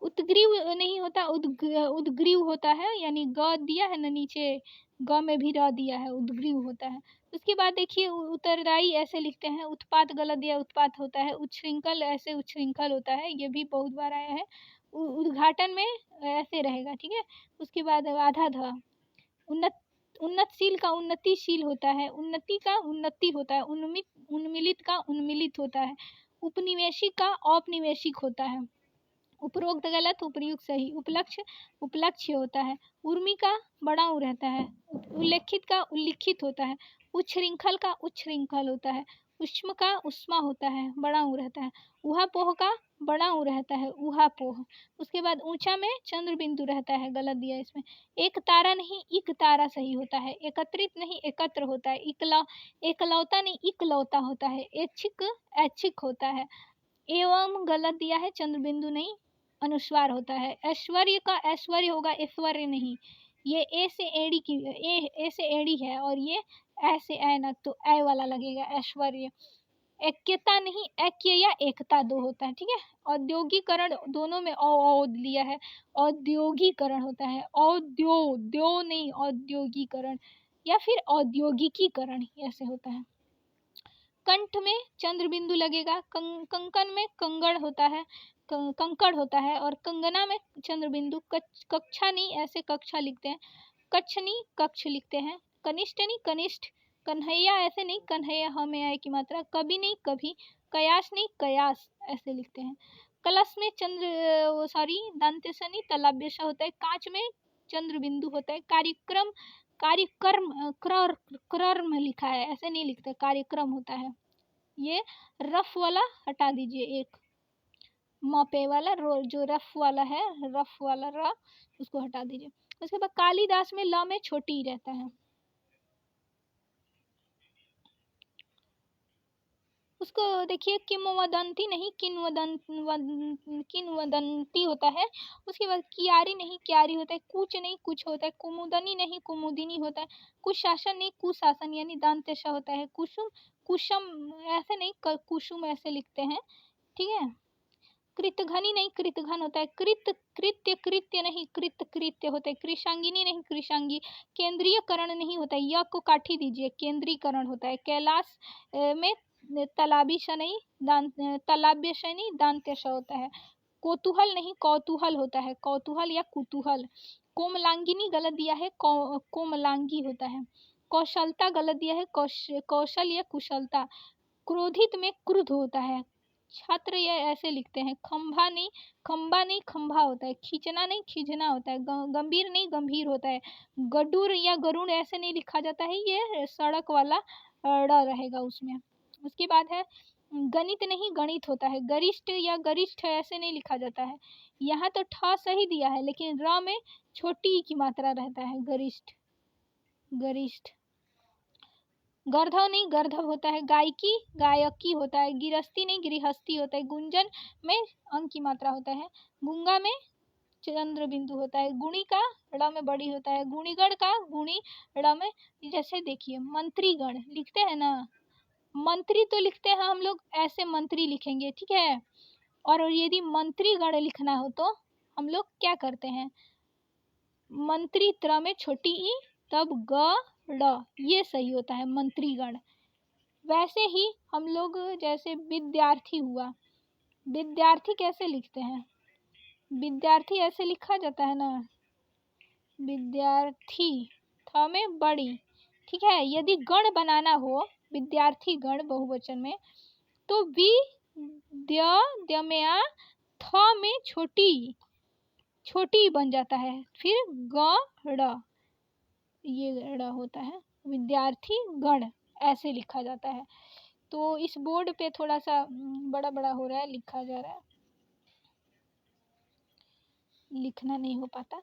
उत्ग्रीव नहीं होता, उद्ग्रीव होता है। यानी ग दिया है ना नीचे, ग में भी र दिया है, उद्ग्रीव होता है। उसके बाद देखिए उत्तरदायी ऐसे लिखते हैं। उत्पात गलत दिया, उत्पात होता है। उच्छृंखल ऐसे उच्छृंखल होता है, ये भी बहुत बार आया है। उद्घाटन में ऐसे रहेगा, ठीक है। उसके बाद आधा ध। उन्नतशील का उन्नतिशील होता है। उन्नति का उन्नति होता है। उन्मिलित का उन्मिलित होता है। उपनिवेशिक का औपनिवेशिक होता है। उपरोक्त गलत, उपर्युक्त सही। उपलक्ष्य उपलक्ष्य होता है। उर्मी का बड़ा ऊ रहता है। उल्लेखित का उल्लिखित होता है। उच्छृंखल का उच्छृंखल होता है। उष्म का उष्मा होता है, बड़ा ऊ रहता है। उहापोह का बड़ा ऊ रहता है, उहापोह। उसके बाद ऊंचा में चंद्र बिंदु रहता है, गलत दिया इसमें। एक तारा नहीं इक तारा सही होता है। एकत्रित नहीं एकत्र होता है। एकलौता नहीं इकलौता होता है। ऐच्छिक ऐच्छिक होता है। एवं गलत दिया है, चंद्र बिंदु नहीं अनुस्वार होता है। ऐश्वर्य का ऐश्वर्य होगा, ऐश्वर्य नहीं। ये ए से एड़ी की ए से एड़ी है और ये ऐसे ऐनक, तो ऐ वाला लगेगा, ऐश्वर्य। ऐक्यता नहीं ऐक्य या एकता दो होता है, ठीक है। औद्योगिकरण दोनों में औ लिया है, औद्योगिकरण होता है। द्यो नहीं औद्योगिकरण, या फिर औद्योगिकीकरण ऐसे होता है। कंठ में चंद्र बिंदु लगेगा। कंकन में कंगड़ होता है, कंकड़ होता है। और कंगना में चंद्र बिंदु। कक्षा नहीं ऐसे कक्षा लिखते हैं। कच्छ नहीं कक्ष लिखते हैं। कनिष्ठ नहीं कनिष्ठ। कन्हैया ऐसे नहीं, कन्हैया हमें आए की मात्रा। कभी नहीं कभी। कयास नहीं कयास ऐसे लिखते हैं। कलश में चंद्र सॉरी दंतेश नहीं तलाभ्यश होता है। कांच में चंद्र बिंदु होता है। कार्यक्रम कार्यक्रम क्रम लिखा है, ऐसे नहीं लिखते, कार्यक्रम होता है। ये रफ वाला हटा दीजिए, एक मपे वाला जो रफ वाला है, रफ वाला र उसको हटा दीजिए। उसके बाद कालिदास में ल में छोटी रहता है। उसको देखिए किंवदंती नहीं किंवदंती होता है। उसके बाद कियारी नहीं क्यारी होता है। कूच नहीं कुछ होता है। कुमुदनी नहीं कुमुदिनी होता है। कुशासन नहीं कुशासन यानी दांतेश होता है। कुसुम कुसुम ऐसे नहीं कुसुम ऐसे लिखते हैं, ठीक है। कृतघनी नहीं कृतघन होता है। कृत्य कृत्य नहीं कृत कृत्य होता है। कृशांगिनी नहीं कृशांगी। केंद्रीयकरण नहीं होता है, य को काठी दीजिए, केंद्रीकरण होता है। कैलाश में तलाबिश नहीं तलाब्यश नहीं दांत्यश होता है। कौतूहल नहीं कौतूहल होता है, कौतूहल या कुतूहल। कोमलांगिनी गलत दिया है, कोमलांगी होता है। कौशलता गलत दिया है, कौशल या कुशलता। क्रोधित में क्रुद्ध होता है। छात्र ये ऐसे लिखते हैं। खंभा नहीं खंभा होता है। खींचना नहीं खींचना होता है। गंभीर नहीं गंभीर होता है। गडुर या गरुड़ ऐसे नहीं लिखा जाता है, ये सड़क वाला ड़ रहेगा उसमें। उसके बाद है गणित नहीं गणित होता है। गरिष्ठ या गरिष्ठ ऐसे नहीं लिखा जाता है। यहाँ तो ठ सही दिया है, लेकिन र में छोटी की मात्रा रहता है, गरिष्ठ गरिष्ठ। गर्धव नहीं गर्धव होता है, गायकी गायकी होता है, गिरस्ती नहीं गृहस्थी होता है, गुंजन में अंक की मात्रा होता है, गुंगा में चंद्र बिंदु होता है, गुणी का ड़ में बड़ी होता है, गुणीगण का गुणी ड़ में। जैसे देखिए मंत्रीगण लिखते हैं ना, मंत्री तो लिखते हैं हम लोग ऐसे मंत्री लिखेंगे, ठीक है। और यदि मंत्रीगण लिखना हो तो हम लोग क्या करते हैं, मंत्री त्र में छोटी ई तब ग ड़, ये सही होता है मंत्रीगण। वैसे ही हम लोग जैसे विद्यार्थी हुआ, विद्यार्थी कैसे लिखते हैं, विद्यार्थी ऐसे लिखा जाता है ना, विद्यार्थी थ में बड़ी, ठीक है। यदि गण बनाना हो विद्यार्थी गण बहुवचन में तो द्य में आ थ में छोटी छोटी बन जाता है, फिर ग ड़, ये ड़ होता है, विद्यार्थी गण ऐसे लिखा जाता है। तो इस बोर्ड पे थोड़ा सा बड़ा बड़ा हो रहा है, लिखा जा रहा है, लिखना नहीं हो पाता।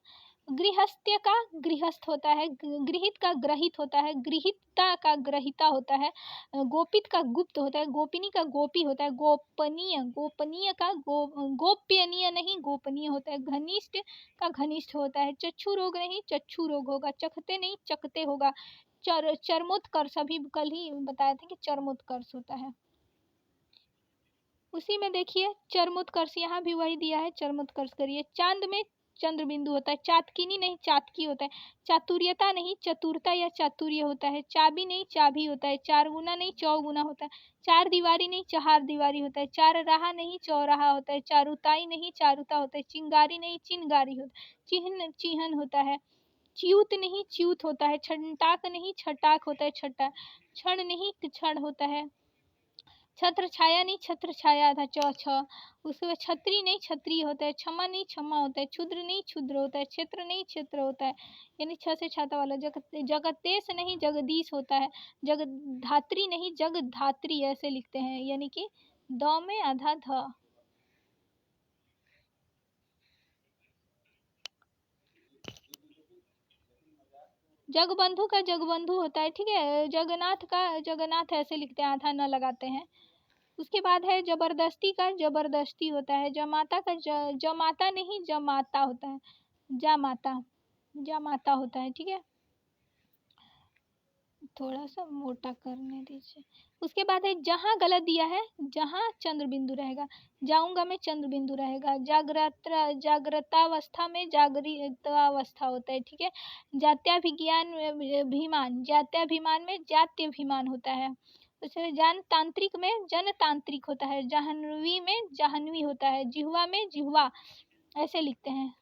गृहस्थ्य का गृहस्थ होता है, गृहित का ग्रहित होता है, गृहिता का ग्रहिता होता है, गोपित का गुप्त होता है, गोपिनी का गोपी होता है, गोपनीय गोपनीय का गोप्यनीय नहीं गोपनीय होता है, घनिष्ठ का घनिष्ठ होता है, चक्षु रोग नहीं चक्षु रोग होगा, चखते नहीं चखते होगा, चरमोत्कर्ष अभी कल ही बताया था कि चरमोत्कर्ष होता है। उसी में देखिए चरमोत्कर्ष, यहाँ भी वही दिया है, चरमोत्कर्ष करिए। चांद में चंद्र बिंदु होता है, चातकिनी नहीं चातकी होता है, चातुर्यता नहीं चतुरता या चातुर्य होता है, चाबी नहीं चाबी होता है, चार गुना नहीं चौगुना होता है, चार दीवारी नहीं चहार दीवारी होता है, चार राह नहीं चौराहा होता है, चारुताई नहीं चारुता होता है, चिंगारी नहीं चिनगारी होता है, चिन्ह चिहन होता है, च्यूत नहीं च्यूत होता है, छंटाक नहीं छटाक होता है, छटा क्षण नहीं क्षण होता है, छत्र छाया नहीं छत्र छाया था छ, उसके बाद छत्री नहीं छत्री होता है, क्षमा नहीं क्षमा होता है, क्षुद्र नहीं क्षुद्र होता है, क्षेत्र नहीं क्षेत्र होता है, यानी छ से छाता वाला। जगतेश नहीं जगदीश होता है, जगधात्री नहीं जगधात्री ऐसे लिखते हैं, यानी कि द में आधा ध। जगबंधु का जगबंधु होता है, ठीक है। जगन्नाथ का जगन्नाथ ऐसे लिखते हैं, आधा न लगाते हैं। उसके बाद है जबरदस्ती का जबरदस्ती होता है, जमाता का जमाता नहीं जमाता होता है, जामाता जामाता होता है, ठीक है। थोड़ा सा मोटा करने दीजिए। उसके बाद है जहाँ गलत दिया है, जहाँ चंद्र बिंदु रहेगा, जाऊंगा में चंद्र बिंदु रहेगा, जागृतावस्था में जागृतावस्था होता है, ठीक है। जात्याभिज्ञान अभिमान, जात्याभिमान में जात्यभिमान होता है। उसमें जनतांत्रिक में जनतांत्रिक होता है, जाह्नवी में जाह्नवी होता है, जिह्वा में जिह्वा ऐसे लिखते हैं,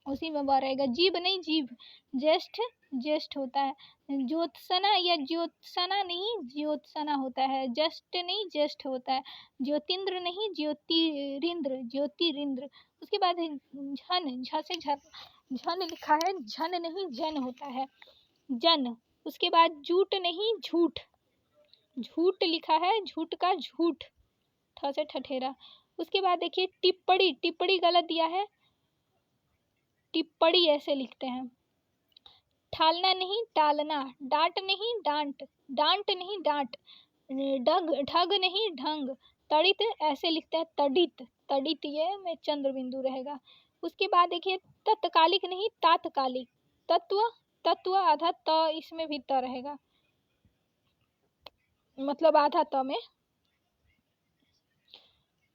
उसी में वह रहेगा। जीभ नहीं जीभ, ज्येष्ठ ज्येष्ठ होता है, ज्योत्सना या ज्योत्सना नहीं ज्योत्सना होता है, ज्येष्ठ नहीं ज्येष्ठ होता है, ज्योतिन्द्र नहीं ज्योतिरिंद्र ज्योतिरिंद्र। उसके बाद है झन, झ से झन लिखा है, झन नहीं जन होता है, जन। उसके बाद जूट नहीं झूठ, झूठ लिखा है, झूठ का झूठ, ठ से ठठेरा। उसके बाद देखिए टिप्पणी, टिप्पणी गलत दिया है, टिप्पणी ऐसे लिखते हैं, ठालना नहीं टालना, डांट नहीं डांट, डांट नहीं डांट, ठग नहीं ढंग, तड़ित ऐसे लिखते हैं, तड़ित तड़ित, ये में चंद्र बिंदु रहेगा। उसके बाद देखिए तत्कालिक नहीं तात्कालिक, तत्व तत्व आधा त, इसमें भी त रहेगा, मतलब आधा त में।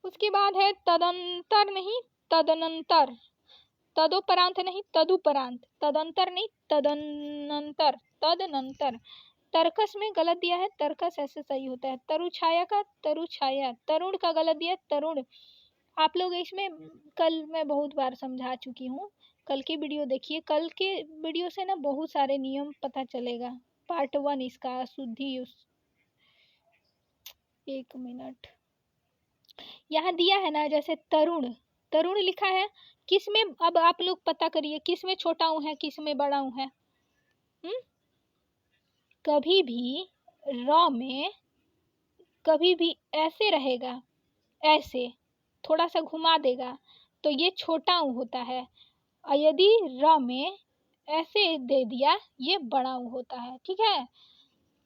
उसके बाद है तदंतर नहीं तदनंतर, तदोपरांत नहीं तदुपरांत, तदंतर नहीं तदनंतर तदनंतर। तर्कस में गलत दिया है, तर्कस ऐसे सही होता है। तरुछाया का तरुछाया, तरुण का गलत दिया है, तरुण। आप लोग इसमें कल मैं बहुत बार समझा चुकी हूँ, कल की वीडियो देखिए, कल के वीडियो से ना बहुत सारे नियम पता चलेगा। पार्ट 1 इसका अशुद्धि। एक मिनट, यहाँ दिया है ना, जैसे तरुण, तरुण लिखा है, किस में, अब आप लोग पता करिए किस में छोटा ऊ है किस में बड़ा ऊ है। कभी भी र में कभी भी ऐसे रहेगा, ऐसे थोड़ा सा घुमा देगा तो ये छोटा ऊ होता है, और यदि र में ऐसे दे दिया ये बड़ा ऊ होता है, ठीक है।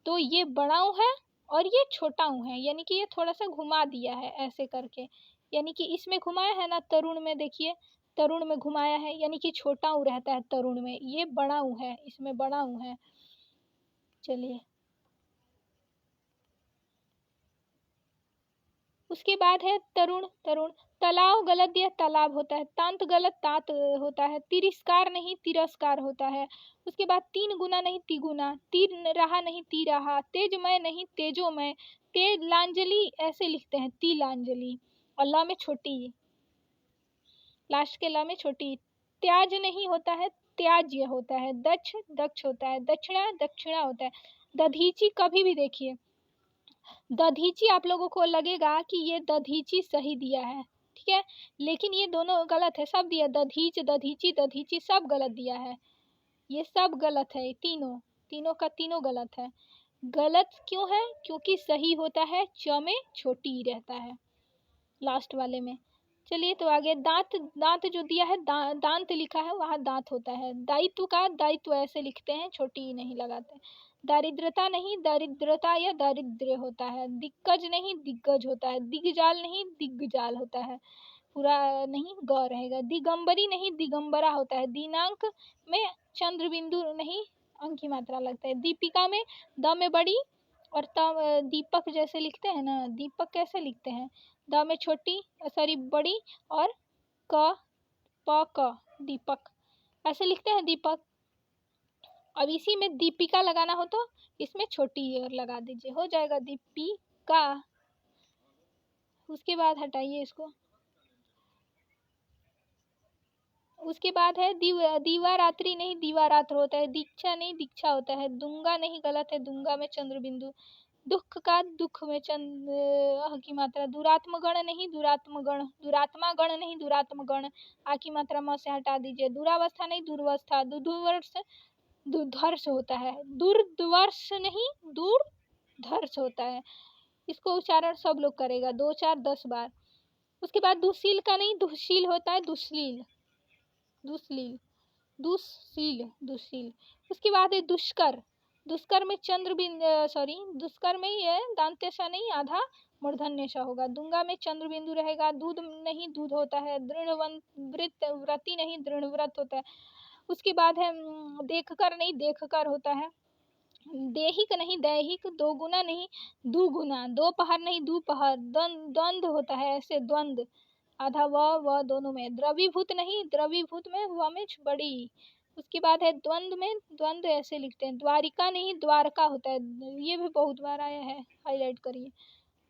तो ये बड़ा ऊ है और ये छोटा ऊ है, यानी कि ये थोड़ा सा घुमा दिया है ऐसे करके, यानी कि इसमें घुमाया है ना तरुण में, देखिए तरुण में घुमाया है, यानी कि छोटा ऊ रहता है तरुण में, ये बड़ा ऊ है, इसमें बड़ा ऊ है। चलिए उसके बाद है तरुण। तरुण तालाव गलत दिया तालाब होता है, तांत गलत तात होता है, तिरस्कार नहीं तिरस्कार होता है। उसके बाद तीन गुना नहीं तिगुना, तीर रहा नहीं ती रहा, तेजमय नहीं तेजोमय, तेज लांजलि ऐसे लिखते हैं तिलांजलि, और ल में छोटी, लास्ट के ल में छोटी। त्याज नहीं होता है त्याज्य होता है, दक्ष दक्ष होता है, दक्षिणा दक्षिणा होता है। दधीची कभी भी देखिए दधीची आप लोगों को लगेगा कि ये दधीची सही दिया है, ठीक है, लेकिन ये दोनों गलत है, सब दिया दधीच दधीची दधीची सब गलत दिया है, ये सब गलत है, तीनों तीनों का तीनों गलत है। गलत क्यों है? क्योंकि सही होता है च में छोटी रहता है लास्ट वाले में। चलिए तो आगे दांत, दांत जो दिया है दांत लिखा है वहाँ दांत होता है। दायित्व का दायित्व ऐसे लिखते हैं, छोटी नहीं लगाते। दारिद्रता नहीं दारिद्रता या दारिद्र्य होता है। दिग्गज नहीं दिग्गज होता है, दिग्जाल नहीं दिग्गजाल होता है, पूरा नहीं ग रहेगा। दिगंबरी नहीं दिगंबरा होता है, दिनांक में चंद्र बिंदु नहीं अंक की मात्रा लगता है। दीपिका में द में बड़ी और दीपक जैसे लिखते हैं ना, दीपक कैसे लिखते हैं, द में छोटी सॉरी बड़ी और क प क दीपक ऐसे लिखते हैं दीपक। अब इसी में दीपिका लगाना हो तो इसमें छोटी और लगा दीजिए, हो जाएगा दीपिका। उसके बाद हटाइए इसको। उसके बाद है दीवा रात्रि नहीं दीवा रात्र होता है, दीक्षा नहीं दीक्षा होता है, दूंगा नहीं गलत है, दूंगा में चंद्र बिंदु। दुख का दुख में चंद्र की मात्रा। दुरात्म गण नहीं दुरात्म गण, दुरात्मा गण नहीं दुरात्म गण, आ की मात्रा म से हटा दीजिए। दुरावस्था नहीं दुर्वस्था, दुर्धर्ष दुर्धर्ष होता है, दुर्धर्ष नहीं दूरधर्ष होता है। इसको उच्चारण सब लोग करेगा 2 4 10 बार। उसके बाद दुशील का नहीं दुशील होता है, दुश्लील दुश्लील दुशील दुशील। उसके बाद है दुष्कर, दुष्कर में चंद्र बिंदु सॉरी दुष्कर में ये दांत्यशा नहीं आधा मूर्धन्यशा होगा। दूंगा में चंद्र बिंदु रहेगा। दूध नहीं दूध होता है, दृढ़ वृत व्रति नहीं दृढ़ व्रत होता है। उसके बाद है देख कर नहीं देख कर होता है, देहिक नहीं दैहिक, दो गुना नहीं दुगुना, दोपहर नहीं दोपहर, द्वंद्व होता है ऐसे द्वंद्व, आधा व दोनों में। द्रवीभूत नहीं द्रवीभूत में व में बड़ी। उसके बाद है द्वंद्व में द्वंद्व ऐसे लिखते हैं। द्वारिका नहीं द्वारका होता है, ये भी बहुत बार आया है, हाईलाइट करिए।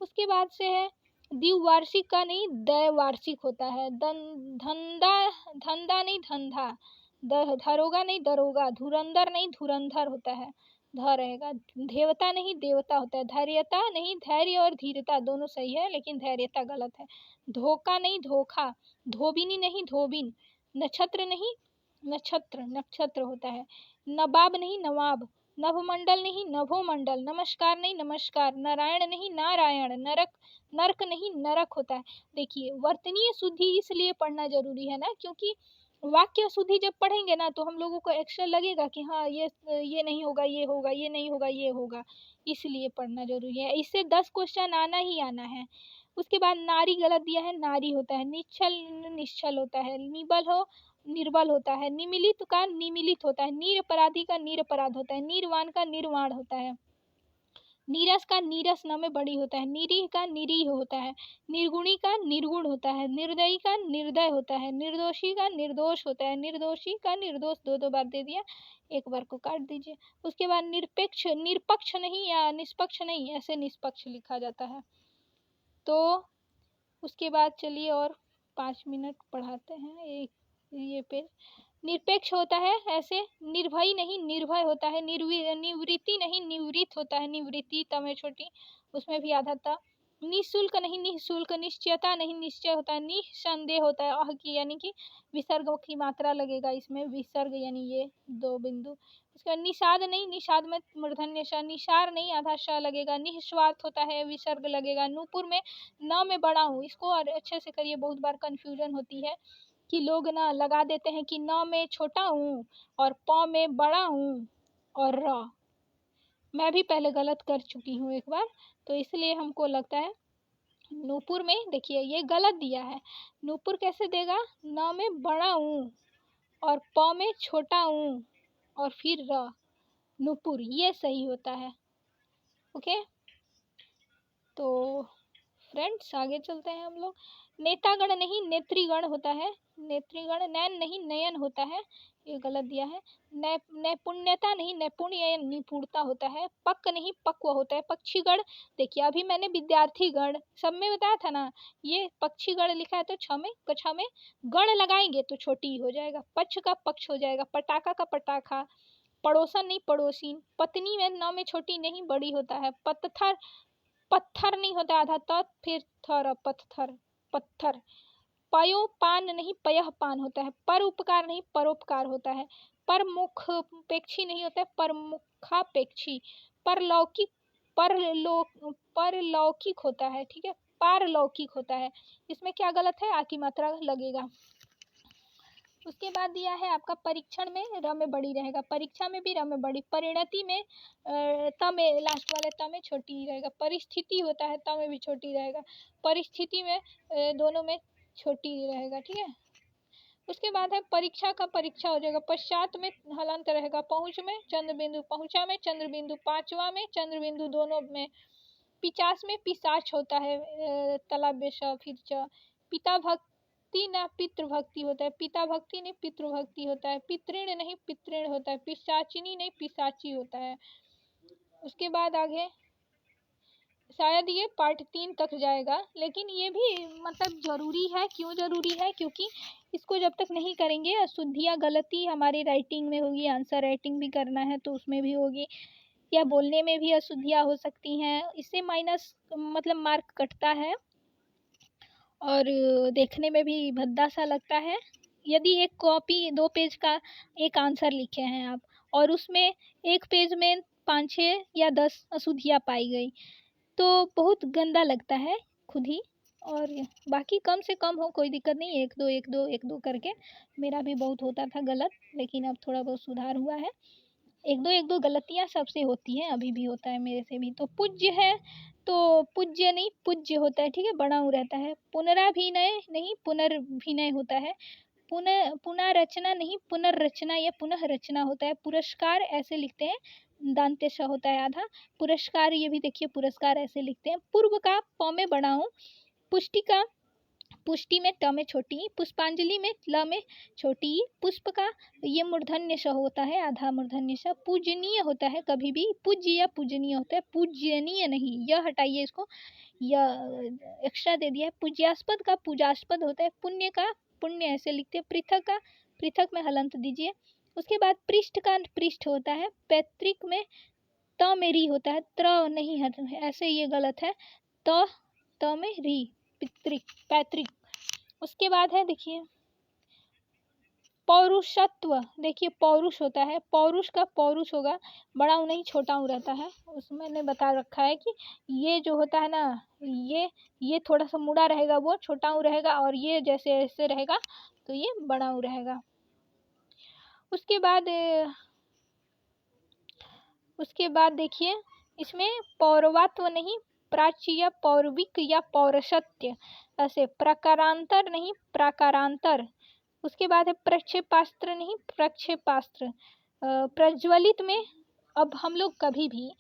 उसके बाद से है द्विवार्षिक का नहीं दैवार्षिक होता है। धंधा धंधा नहीं धंधा, धरोगा नहीं दरोगा, धुरंधर नहीं धुरंधर होता है, ध रहेगा। देवता नहीं देवता होता है। धैर्यता नहीं धैर्य और धीरता दोनों सही है, लेकिन धैर्यता गलत है। धोखा नहीं धोखा, धोबिनी नहीं धोबिन, नक्षत्र नहीं नक्षत्र नक्षत्र होता है। नवाब नहीं नवाब, नभमंडल नहीं नभोमंडल, नमस्कार नहीं नमस्कार, नारायण नहीं नारायण, नरक नरक नहीं नरक होता है। देखिए वर्तनीय शुद्धि इसलिए पढ़ना जरूरी है ना, क्योंकि वाक्य शुद्धि जब पढ़ेंगे ना तो हम लोगों को एक्स्ट्रा लगेगा कि हाँ ये नहीं होगा ये होगा, ये नहीं होगा ये होगा, इसलिए पढ़ना जरूरी है। इससे 10 क्वेश्चन आना ही आना है। उसके बाद नारी गलत दिया है, नारी होता है। निश्चल निश्चल होता है, निबल हो निर्बल होता है, निमिलित का निमिलित होता है, निरपराधी का निरपराध होता है, निर्वाण का निर्वाण होता है, नीरस का नीरस न में बड़ी होता है, निरीह का निरीह होता है, निर्गुणी का निर्गुण होता है, निर्दयी का निर्दय होता है, निर्दोषी का निर्दोष होता है, निर्दोषी का निर्दोष 2 बार दे दिया, एक बार को काट दीजिए। उसके बाद निरपेक्ष निष्पक्ष नहीं या निष्पक्ष नहीं ऐसे निष्पक्ष लिखा जाता है। तो उसके बाद चलिए और 5 मिनट पढ़ाते हैं एक ये पेज। निरपेक्ष होता है ऐसे, निर्भय नहीं निर्भय होता है, निवृत्ति नहीं निवृत्त होता है, निवृत्ति तमें छोटी उसमें भी आधा था। निःशुल्क नहीं निःशुल्क, निश्चयता नहीं निश्चय होता है, निसंदेह होता है अह की, यानी कि विसर्ग की मात्रा लगेगा इसमें, विसर्ग यानी ये 2 बिंदु। उसके बाद निषाद नहीं निषाद में मूर्धन्य श, निशार नहीं आधा श लगेगा, निस्वार्थ होता है विसर्ग लगेगा। नूपुर में न में बड़ा हूँ, इसको और अच्छे से करिए, बहुत बार कंफ्यूजन होती है कि लोग ना लगा देते हैं कि न में छोटा हूँ और प में बड़ा हूँ और र मैं भी पहले गलत कर चुकी हूँ एक बार, तो इसलिए हमको लगता है नूपुर में, देखिए ये गलत दिया है। नूपुर कैसे देगा? न में बड़ा ऊ और प में छोटा ऊ और फिर र, नूपुर, ये सही होता है। ओके, तो फ्रेंड्स आगे चलते हैं हम लोग। नेतागण नहीं नेत्रीगण होता है, नेत्रीगण। नैन नहीं नयन होता है, ये गलत दिया है। नैपुण्यता नहीं नैपुण्य या निपुणता होता है। पक्क नहीं पक्व होता है। पक्षीगण, देखिए अभी मैंने विद्यार्थीगण सब में बताया था ना, ये पक्षीगण लिखा है तो छ में गण लगाएंगे तो छोटी ही हो जाएगा। पक्ष का पक्ष हो जाएगा। पटाखा का पटाखा। पड़ोसन नहीं पड़ोसीन। पत्नी में न में छोटी नहीं बड़ी होता है। पत्थर, पत्थर नहीं होता आधा त फिर थर, पत्थर पत्थर। पयो पान नहीं पयः पान होता है। पर उपकार नहीं परोपकार होता है। परमुखपेक्षी नहीं होता है, परमुखापेक्षी। परलौकिक, परलौकिक होता है, ठीक है, पारलौकिक होता है। इसमें क्या गलत है? आ की मात्रा लगेगा। उसके बाद दिया है आपका परीक्षण में र में बड़ी रहेगा, परीक्षा में भी र में बड़ी, परिणति में त में लास्ट वाले त में छोटी रहेगा। परिस्थिति होता है त में भी छोटी रहेगा। परिस्थिति में दोनों में छोटी रहेगा, ठीक है। उसके बाद है परीक्षा का परीक्षा हो जाएगा। पश्चात में हलंत रहेगा। पहुँच में चंद्र बिंदु, पहुँचा में चंद्र बिंदु, पांचवा में चंद्र बिंदु दोनों में। 50 में पिशाच होता है, तलाब्य श फिर च। पिता भक्ति न पितृभक्ति होता है। पिता भक्ति नहीं पितृभक्ति होता है। पितृण नहीं पितृण होता है। पिशाचिनी नहीं पिशाची होता है। उसके बाद आगे शायद ये पार्ट 3 तक जाएगा, लेकिन ये भी मतलब ज़रूरी है। क्यों ज़रूरी है? क्योंकि इसको जब तक नहीं करेंगे अशुद्धियाँ गलती हमारी राइटिंग में होगी, आंसर राइटिंग भी करना है तो उसमें भी होगी, या बोलने में भी अशुद्धियाँ हो सकती हैं। इससे माइनस मतलब मार्क कटता है और देखने में भी भद्दा सा लगता है। यदि एक कॉपी 2 पेज का एक आंसर लिखे हैं आप और उसमें एक पेज में 5-6 या 10 अशुद्धियाँ पाई गई तो बहुत गंदा लगता है खुद ही। और बाकी कम से कम हो कोई दिक्कत नहीं, 1-2 करके मेरा भी बहुत होता था गलत, लेकिन अब थोड़ा बहुत सुधार हुआ है। 1-2 गलतियाँ सबसे होती हैं, अभी भी होता है मेरे से भी। तो पूज्य है तो पूज्य नहीं पूज्य होता है, ठीक है, बड़ा ऊ रहता है। पुनराभिनय नहीं पुनर्भिनय होता है। पुनर्रचना नहीं पुनर्रचना या पुनः रचना होता है। पुरस्कार ऐसे लिखते हैं, दांत्य श होता है आधा। पुरस्कार, ये भी देखिए पुरस्कार ऐसे लिखते हैं। पूर्व का प में बड़ा हूँ। पुष्टिका, पुष्टि में ट में छोटी। पुष्पांजलि में ल में छोटी। पुष्प का ये मूर्धन्य श होता है, आधा मूर्धन्य श। पूजनीय होता है, कभी भी पूज्य या पूजनीय होता है, पूजनीय नहीं। यह हटाइए इसको, यह एक्स्ट्रा दे दिया है। पूज्यास्पद का पूजास्पद होता है। पुण्य का पुण्य ऐसे लिखते हैं। पृथक का पृथक में हलंत दीजिए। उसके बाद पृष्ठ का पृष्ठ होता है। पैतृक में त में री होता है, त्र नहीं है, ऐसे ये गलत है। त में री, पितृक पैतृक। उसके बाद है देखिए पौरुषत्व, देखिए पौरुष होता है। पौरुष का पौरुष होगा, बड़ा ऊ नहीं छोटा ऊ रहता है। उसमें मैंने बता रखा है कि ये जो होता है ना, ये थोड़ा सा मुड़ा रहेगा, वो छोटा ऊ रहेगा, और ये जैसे ऐसे रहेगा तो ये बड़ा ऊ रहेगा। उसके बाद देखिए इसमें पौरवत्व नहीं प्राच्य, पौरविक या पौरसत्य, ऐसे प्रकारांतर नहीं प्राकारांतर। उसके बाद है प्रक्षेपास्त्र नहीं प्रक्षेपास्त्र। प्रज्वलित में, अब हम लोग कभी भी,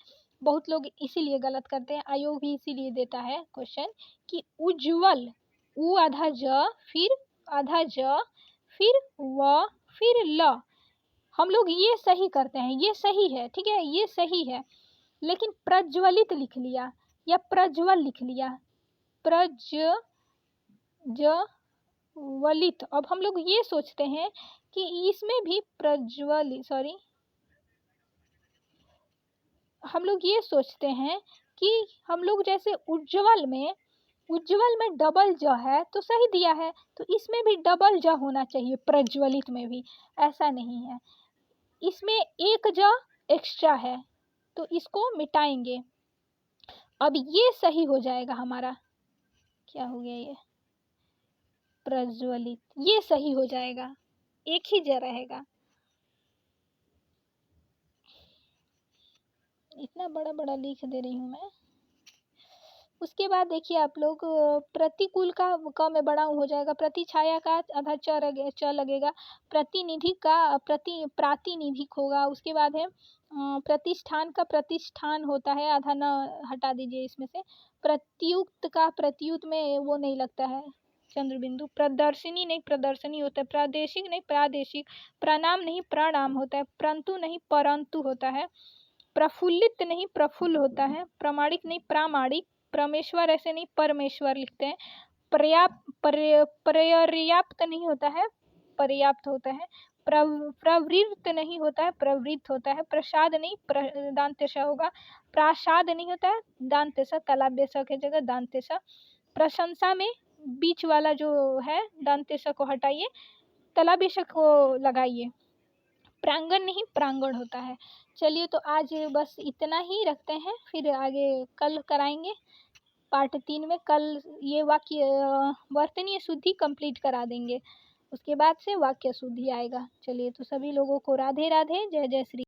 बहुत लोग इसीलिए गलत करते हैं, आयोग भी इसीलिए देता है क्वेश्चन कि उज्ज्वल, उ आधा ज फिर व फिर ल, हम लोग ये सही करते हैं, ये सही है, ठीक है, ये सही है। लेकिन प्रज्वलित लिख लिया या प्रज्वल लिख लिया, प्रज्वलित। अब हम लोग ये सोचते हैं कि इसमें भी हम लोग ये सोचते हैं कि हम लोग जैसे उज्ज्वल में डबल ज है तो सही दिया है, तो इसमें भी डबल ज होना चाहिए, प्रज्वलित में भी। ऐसा नहीं है, इसमें एक ज एक्स्ट्रा है तो इसको मिटाएंगे। अब ये सही हो जाएगा हमारा, क्या हो गया ये, प्रज्वलित, ये सही हो जाएगा, एक ही ज रहेगा। इतना बड़ा बड़ा लिख दे रही हूँ मैं। उसके बाद देखिए आप लोग, प्रतिकूल का क में बड़ा ऊ हो जाएगा, प्रतिछाया का आधा च लगेगा, प्रतिनिधि का प्रातिनिधिक होगा। उसके बाद है प्रतिष्ठान का प्रतिष्ठान होता है, आधा न हटा दीजिए इसमें से। प्रत्युक्त का प्रत्युत में वो नहीं लगता है चंद्र बिंदु। प्रदर्शनी नहीं प्रदर्शनी होता है। प्रादेशिक नहीं प्रादेशिक। प्रणाम नहीं प्रणाम होता है। परंतु नहीं परंतु होता है। प्रफुल्लित नहीं प्रफुल्ल होता है। प्रामाणिक नहीं प्रामाणिक। परमेश्वर ऐसे नहीं परमेश्वर लिखते हैं। पर्याप्त नहीं होता है, पर्याप्त होता है। प्रवृत्त नहीं होता है, प्रवृत्त होता है। प्रसाद नहीं दांतेश होगा। प्रासाद नहीं होता है, दांतेश तालाब्य स की जगह दांतेश। प्रशंसा में बीच वाला जो है दांतेश को हटाइए, तालाब्य स को लगाइए। प्रांगण नहीं प्रांगण होता है। चलिए तो आज बस इतना ही रखते हैं, फिर आगे कल कराएंगे पार्ट 3 में। कल ये वाक्य वर्तनीय शुद्धि कंप्लीट करा देंगे, उसके बाद से वाक्य शुद्धि आएगा। चलिए तो सभी लोगों को राधे राधे, जय जय श्री।